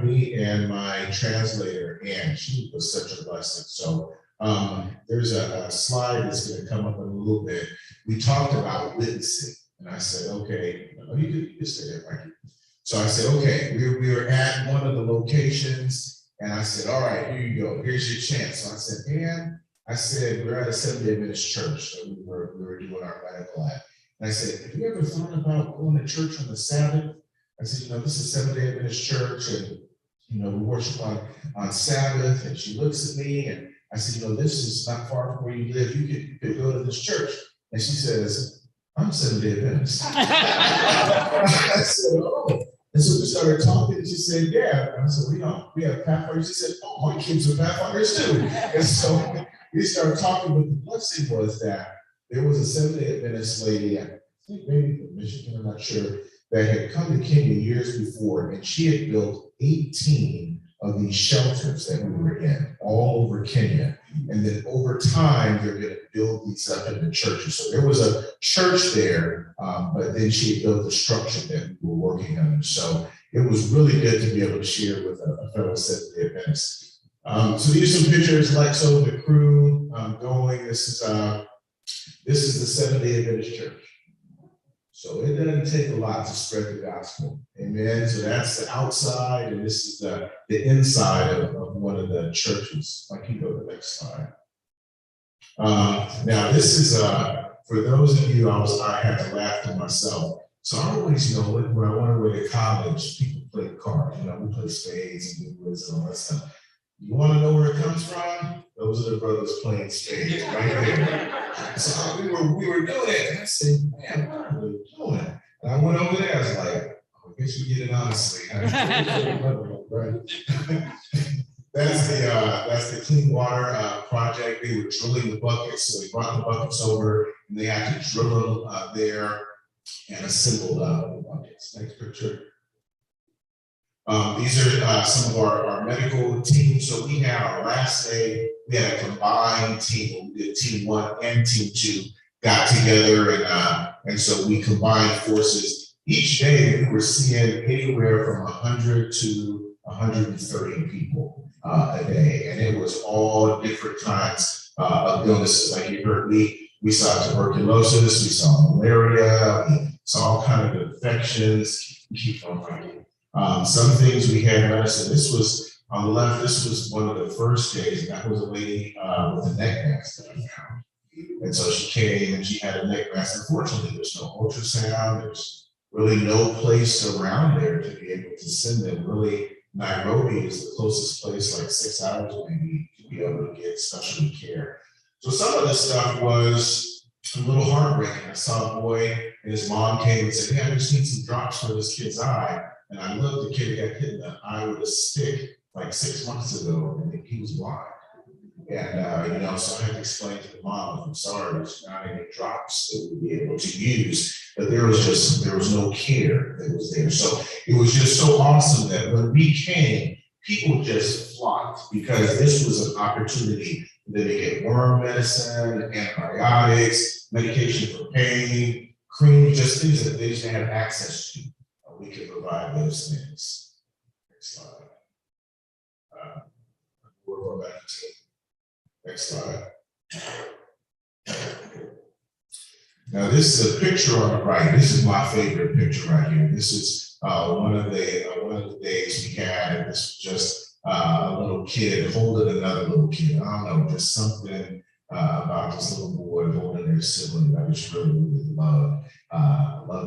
me and my translator, and she was such a blessing. So there's a slide that's going to come up in a little bit. We talked about witnessing, and I said, okay, you can stay there, Frankie. So I said, okay, we were at one of the locations. And I said, all right, here you go. Here's your chance. So I said, and we're at a Seventh-day Adventist church that we were doing our medical at. And I said, have you ever thought about going to church on the Sabbath? I said, this is Seventh-day Adventist church, and we worship on Sabbath. And she looks at me, and I said, this is not far from where you live. You could go to this church. And she says, I'm Seventh-day Adventist. I said, oh. And so we started talking, and she said, yeah. And I said, we have Pathfinders. She said, oh, my kids are Pathfinders too. And so we started talking, but the blessing was that there was a Seventh-day Adventist lady, I think maybe from Michigan, I'm not sure, that had come to Kenya years before, and she had built 18 of these shelters that we were in all over Kenya. And then over time, they're going to build these up into churches. So there was a church there, but then she had built the structure that we were working on. So it was really good to be able to share with a fellow Seventh-day Adventist. So these are some pictures, Lexo, the crew going. This is the Seventh-day Adventist church. So it doesn't take a lot to spread the gospel. Amen. So that's the outside, and this is the inside of one of the churches. I can go to the next slide. Now this is for those of you, I had to laugh to myself. So I always know when I went away to college, people play cards. We play spades and blues and all that stuff. You want to know where it comes from? Those are the brothers playing spades right there. So we were doing it, and I said, man, what are we doing? And I went over there, I was like, I guess we get it honestly. That's the clean water project. They were drilling the buckets, so they brought the buckets over, and they had to drill them there and assemble the buckets. Next picture. These are some of our medical teams. So we had our last day, we had a combined team. We did team 1 and team 2 got together, and so we combined forces. Each day we were seeing anywhere from 100 to 130 people a day, and it was all different kinds of illnesses. Like you heard, we saw tuberculosis, we saw malaria, we saw all kinds of infections. Keep on fighting. Some things we had medicine. This was on the left. This was one of the first days, and that was a lady with a neck mask that I found. And so she came and she had a neck mask. Unfortunately, there's no ultrasound. There's really no place around there to be able to send them. Really, Nairobi is the closest place, like 6 hours maybe, to be able to get specialty care. So some of this stuff was a little heartbreaking. I saw a boy and his mom came and said, hey, I just need some drops for this kid's eye. And I love the kid that got hit in the eye with a stick like 6 months ago, and he was blind. And, you know, so I had to explain to the mom, I'm sorry, there's not any drops that we'd be able to use, but there was no care that was there. So it was just so awesome that when we came, people just flocked because this was an opportunity for them to get worm medicine, antibiotics, medication for pain, cream, just things that they didn't have access to. We could provide those things. Next slide. We'll go back to next slide. Now this is a picture on the right. This is my favorite picture right here. This is one of the days we had, and this was just a little kid holding another little kid. I don't know, just something about this little boy holding their sibling. I just really, really love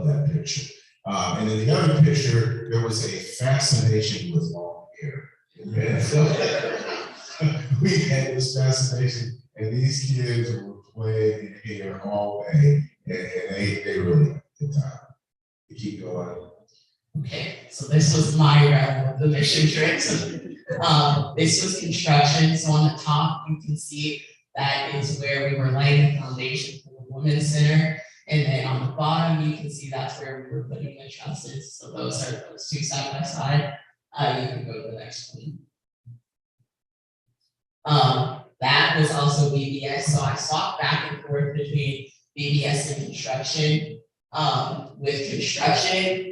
that picture. And in the other picture, there was a fascination with long hair. And so we had this fascination, and these kids were playing in hair all day, and they really had a good time. You keep going. Okay, so this was my realm of the mission trip. This was construction. So on the top, you can see that is where we were laying the foundation for the Women's Center. And then on the bottom, you can see that's where we were putting the trusses. So those are those two side by side. You can go to the next one. That was also BBS. So I swapped back and forth between BBS and construction. With construction,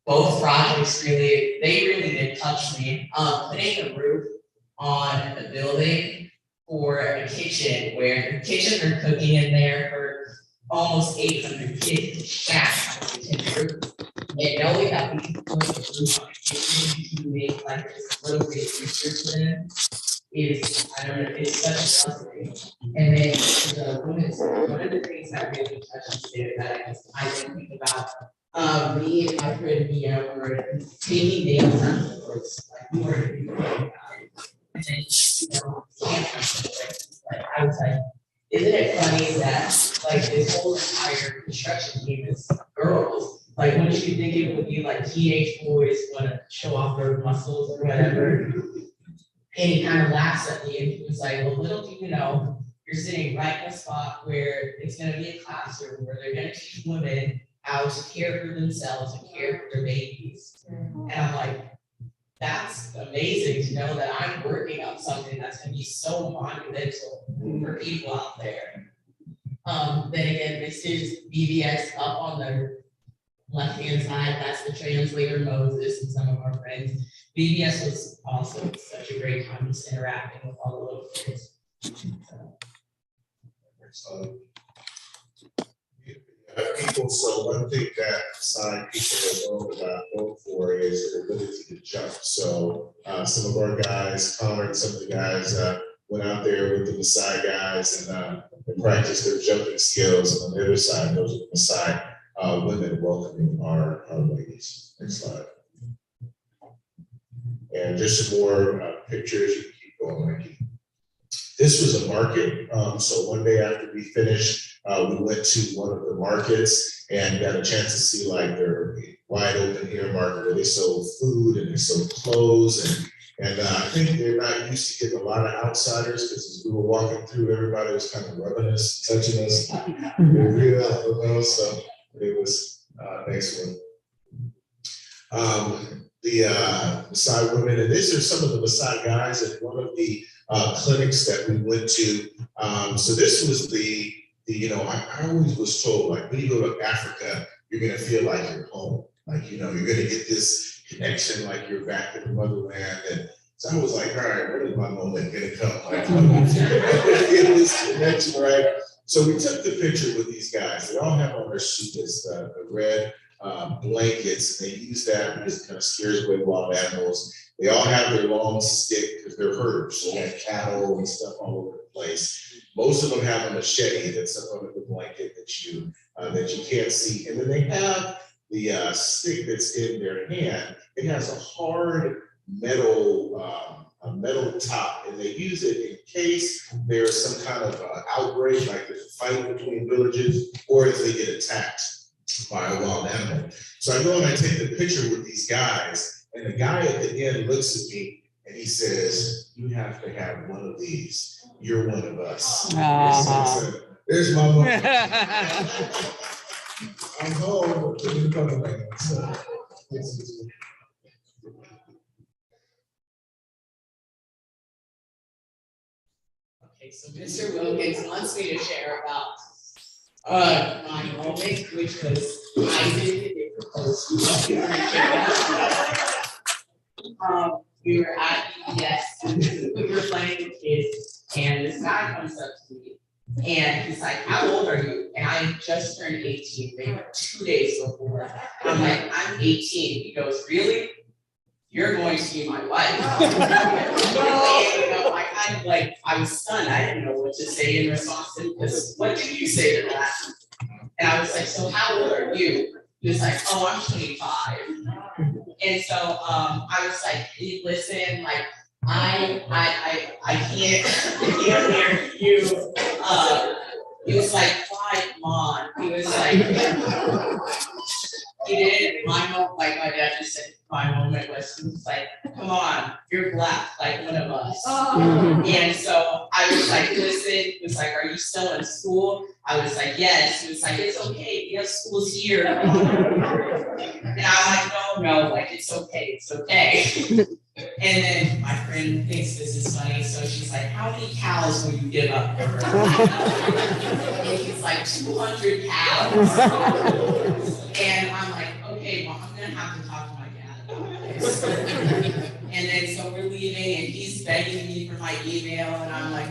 both projects really did touch me. Putting a roof on a building for a kitchen where the kitchens are cooking in there for almost 800 kids stacked on the roof. And knowing that we can put a roof on a kitchen to make like this little bit easier for them is, I don't know, it's such a blessing. And then the women's, one of the things that really touches me that I didn't think about, me and my friend Mia were taking nails out of the course, like more than people think about it. And then, you know, like I was like, isn't it funny that like this whole entire construction team is girls? Like, wouldn't you think it would be like teenage boys want to show off their muscles or whatever? And he kind of laughs at me and he was like, well, little do you know, you're sitting right in a spot where it's going to be a classroom where they're going to teach women how to care for themselves and care for their babies. And I'm like, that's amazing to know that I'm working on something that's going to be so monumental for people out there. Then again, this is BBS up on the left-hand side. That's the translator Moses and some of our friends. BBS was also such a great time just interacting with all the little kids. People, so one thing that sign people are known for is their ability to jump. So some of our guys, Connor and some of the guys went out there with the Maasai guys and practiced their jumping skills. And on the other side, those are the Maasai women welcoming our ladies. Next slide. And just some more pictures. You can keep going, Mikey. This was a market. So one day after we finished, we went to one of the markets and got a chance to see like their wide open air market where they sold food and they sold clothes. And I think they're not used to getting a lot of outsiders because as we were walking through, everybody was kind of rubbing us, touching us. So it was next one. The Maasai women, and these are some of the Maasai guys at one of the clinics that we went to. So this was the you know, I always was told, like, when you go to Africa, you're going to feel like you're home. Like, you know, you're going to get this connection, like you're back in the motherland. And so I was like, all right, when is my moment going to come? Like, I'm going to get this connection, right? So we took the picture with these guys. They all have on their suit this the red blankets, and they use that because it kind of scares away wild animals. They all have their long stick because they're herders. So they have cattle and stuff all over. place. Most of them have a machete that's up under the blanket that you can't see. And then they have the stick that's in their hand. It has a hard metal top, and they use it in case there's some kind of outbreak, like there's a fight between villages, or if they get attacked by a wild animal. So I go and I take the picture with these guys, and the guy at the end looks at me and he says, "You have to have one of these. You're one of us." So I said, "There's my mom." I'm home, but you're coming back. So, Okay, so Mr. Wilkins wants me to share about my moment, which was I did get proposed to. We were at ES, we were playing with kids, and this guy comes up to me, and he's like, "How old are you?" And I had just turned 18, maybe 2 days before. I'm like, "I'm 18. He goes, "Really? You're going to be my wife." I kind of like, I was stunned. I didn't know what to say in response to this. What did you say to that? And I was like, "So how old are you?" He was like, "Oh, I'm 25. And so I was like, "Hey, listen, like I can't hear you." He was like, "Quiet, Mom." He was like, he didn't, my moment, like my dad just said, my moment was, he was like, "Come on, you're black, like one of us." And so I was like, "Listen," he was like, "Are you still in school?" I was like, "Yes." He was like, "It's okay, we have schools here." And I'm like, no, like, it's okay. And then my friend thinks this is funny, so she's like, "How many cows will you give up for her?" And he's like, 200 cows. And I'm like, "Okay, well, I'm gonna have to talk to my dad about this." And then so we're leaving, and he's begging me for my email, and I'm like,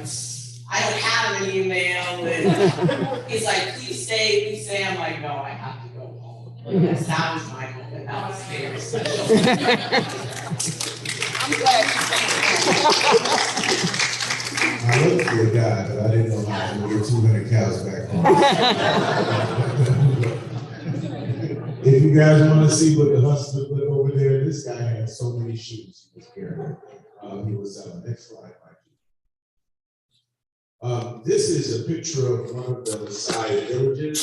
"I don't have an email." And he's like, please stay. I'm like, "No, I have to go home." Yes, that was my moment. That was very special. I'm glad you I looked for a guy, but I didn't know how to get 200 cows back home. If you guys want to see what the hustler put over there, this guy had so many shoes he was carrying. He was next slide. This is a picture of one of the side villages.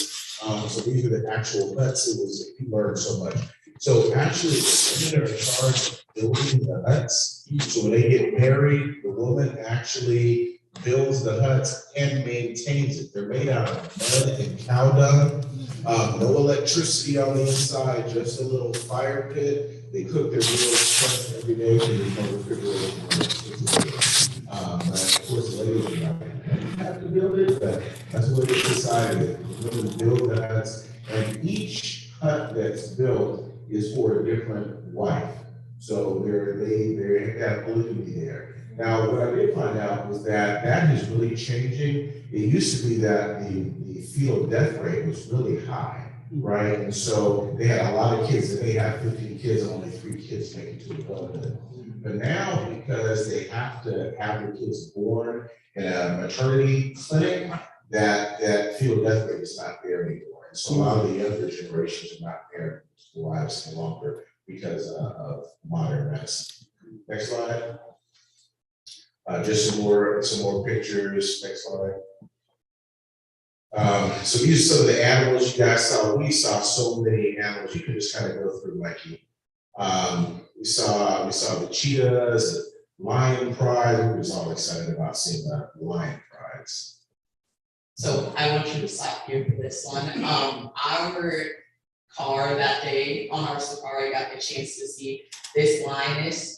So these are the actual huts. You learned so much. So actually, the women are in charge of building the huts. So when they get married, the woman actually builds the huts and maintains it. They're made out of mud and cow dung. No electricity on the inside, just a little fire pit. They cook their meals fresh every day. There's no refrigeration. But of course, ladies are not have to build it, but that's what it's decided. The women build the huts, and each hut that's built is for a different wife. So they have polygamy there. Now, what I did find out was that is really changing. It used to be that the fetal death rate was really high, right? And so they had a lot of kids, and they had 15 kids, and only 3 kids make it to adulthood. But now, because they have to have their kids born in a maternity clinic, that fetal death rate is not there anymore. And so a lot of the younger generations are not there lives any longer because of modern medicine. Next slide. Just some more pictures. Next slide. So these are some of the animals you guys saw. We saw so many animals. You can just kind of go through, Mikey. We saw the cheetahs, the lion pride. We were just all excited about seeing the lion prides. So I want you to stop here for this one. Our car that day on our safari got the chance to see this lioness.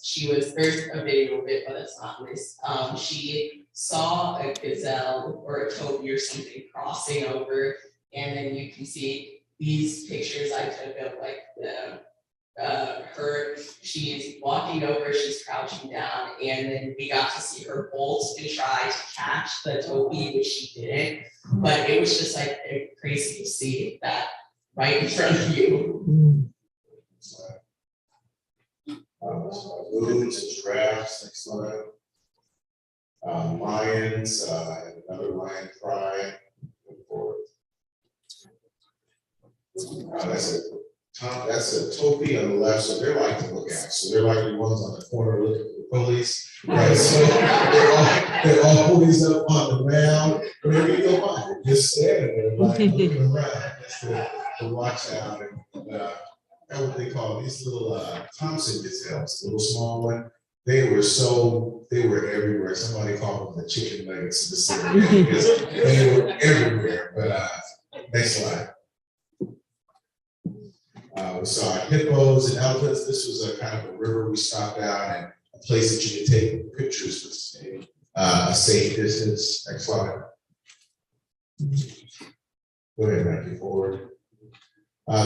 There's a video of it, but it's not this. She saw a gazelle or a toby or something crossing over, and then you can see these pictures I took of like her. She's walking over, she's crouching down, and then we got to see her bolt and try to catch the toby, which she didn't. But it was just like crazy to see that right in front of you. Balloons and giraffes. Next slide. lions, and another lion cry. That's a topi on the left, so they're like to look at. So they're like the ones on the corner looking for the police. Right? So they're always up on the mound. Whenever you go by, they're just standing there, like looking around. That's the watch out. And that's what they call these little Thompson gazelles, little small one. They were everywhere. Somebody called them the chicken nuggets of the city because they were everywhere. But next slide. We saw hippos and elephants. This was a kind of a river we stopped out and a place that you could take pictures with a safe distance. Next slide. Go ahead, Matthew, forward.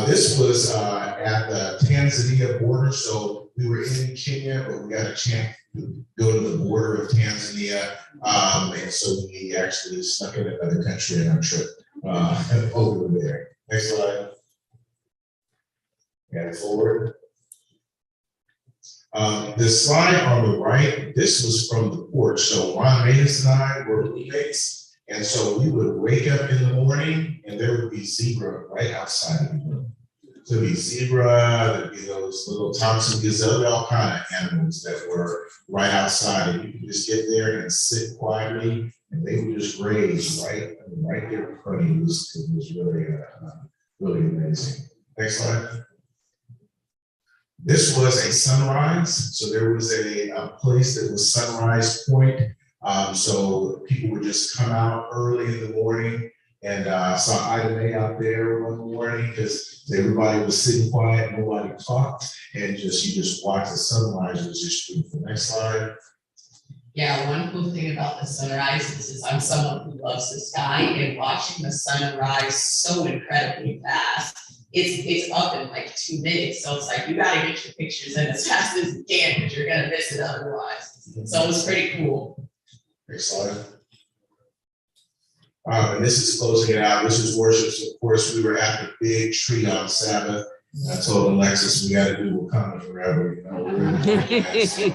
This was at the Tanzania border. So we were in Kenya, but we got a chance to go to the border of Tanzania. And so we actually snuck in another country in our trip over there. Next slide. And forward. The slide on the right, this was from the porch. So Ron Matus and I were roommates. And so we would wake up in the morning and there would be zebra right outside of the room. So there'd be zebra, there'd be those little Thompson gazelle, all kind of animals that were right outside. And you could just get there and sit quietly and they would just graze right there in front of you. It was really, really amazing. Next slide. This was a sunrise. So there was a place that was Sunrise Point. So people would just come out early in the morning and saw Ida Mae out there one morning because everybody was sitting quiet, nobody talked, and you just watch the sunrise. It was just beautiful. Next slide. Yeah, one cool thing about the sunrise is I'm someone who loves the sky, and watching the sun rise so incredibly fast. It's up in like 2 minutes. So it's like, you gotta get your pictures in as fast as you can because you're gonna miss it otherwise. So it was pretty cool. Next slide. And this is closing it out. This is worship. So of course, we were at the big tree on Sabbath. I told Alexis, we gotta do Wakanda forever, you know. So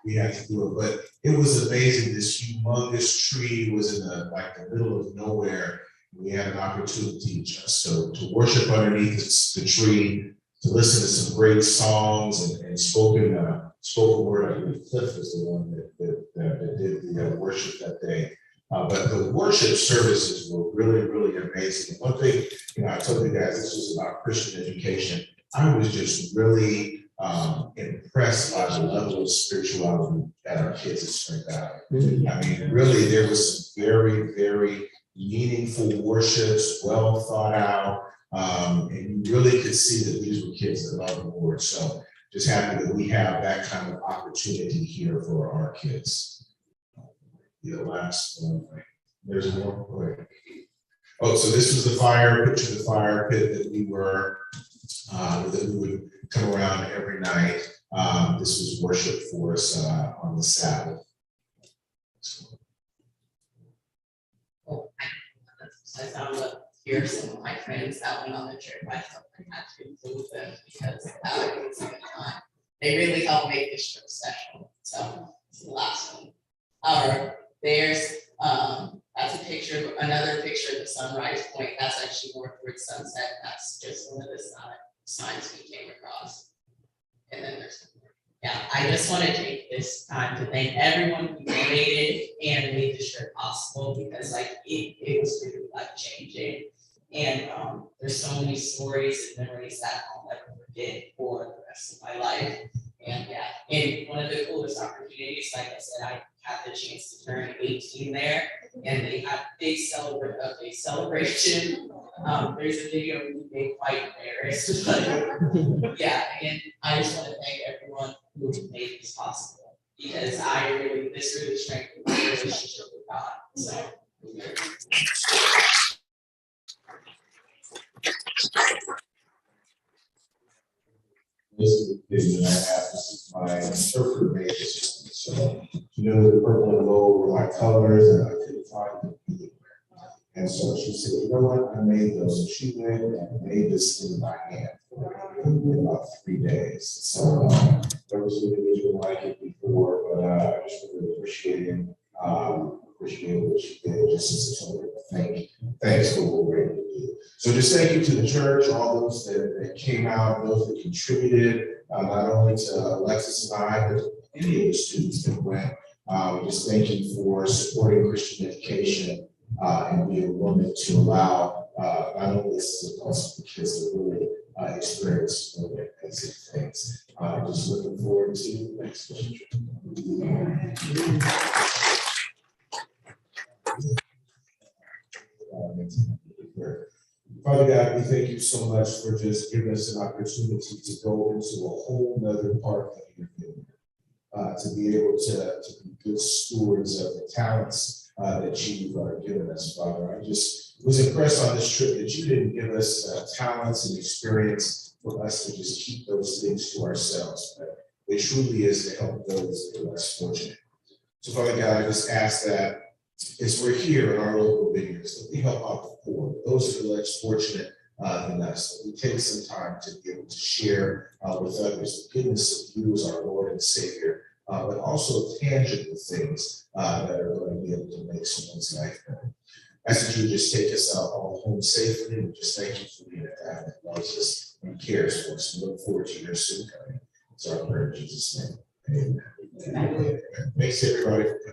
we had to do it, but it was amazing. This humongous tree was in the middle of nowhere. We had an opportunity just to worship underneath the tree, to listen to some great songs and spoken word. I believe Cliff was the one that did the worship that day. But the worship services were really, really amazing. And one thing, I told you guys this was about Christian education. I was just really impressed by the level of spirituality that our kids at Spring Valley. I mean, really, there was some very, very meaningful worships, well thought out, and you really could see that these were kids that love the Lord. So just happy that we have that kind of opportunity here for our kids. The last one, there's more. Oh, so this was the fire, picture of the fire pit that we would come around every night. This was worship for us on the Sabbath. I found up here some of my friends that went on the trip. I felt I had to include them because that was a good time. They really helped make this trip special. So it's the last one. There's that's a picture, another picture of the Sunrise Point. That's actually more towards sunset. That's just one of the signs we came across. And then there's yeah, I just want to take this time to thank everyone who donated and made this trip possible because it was really life-changing. And there's so many stories and memories that I'll never forget for the rest of my life. And yeah, and one of the coolest opportunities, like I said, I had the chance to turn 18 there, and they had a big celebration. There's a video of me being quite embarrassed, but yeah, and I just want to thank everyone who made this possible because this really strengthened my relationship with God. So. This is the vision I have. This is my interpreter made this. So, the purple and gold were my colors, and I couldn't find them anywhere. And so she said, you know what? I made those. So she went and made this in my hand in about 3 days. So, there was an individual like it before, but I just really appreciate him appreciate what you did just as a total thanks for what we're able to do. So just thank you to the church, all those that came out, those that contributed, not only to Alexis and I, but any of the students that went. Just thank you for supporting Christian education and being willing to allow not only this, but also the kids to really experience basic things. Just looking forward to the next question. Father God, we thank you so much for just giving us an opportunity to go into a whole nother part of your vineyard, to be able to be good stewards of the talents that you've given us, Father. I just was impressed on this trip that you didn't give us talents and experience for us to just keep those things to ourselves, but it truly is to help those that are less fortunate. So Father God, I just ask that as we're here in our local vineyards, that we help out the poor, those that are less fortunate than us, that we take some time to be able to share with others the goodness of you as our Lord and Savior, but also tangible things that are going to be able to make someone's life better. I ask that you just take us all home safely, and just thank you for being a God that loves us and cares for us. We look forward to your soon coming. It's our prayer in Jesus' name. Amen. Thanks, everybody.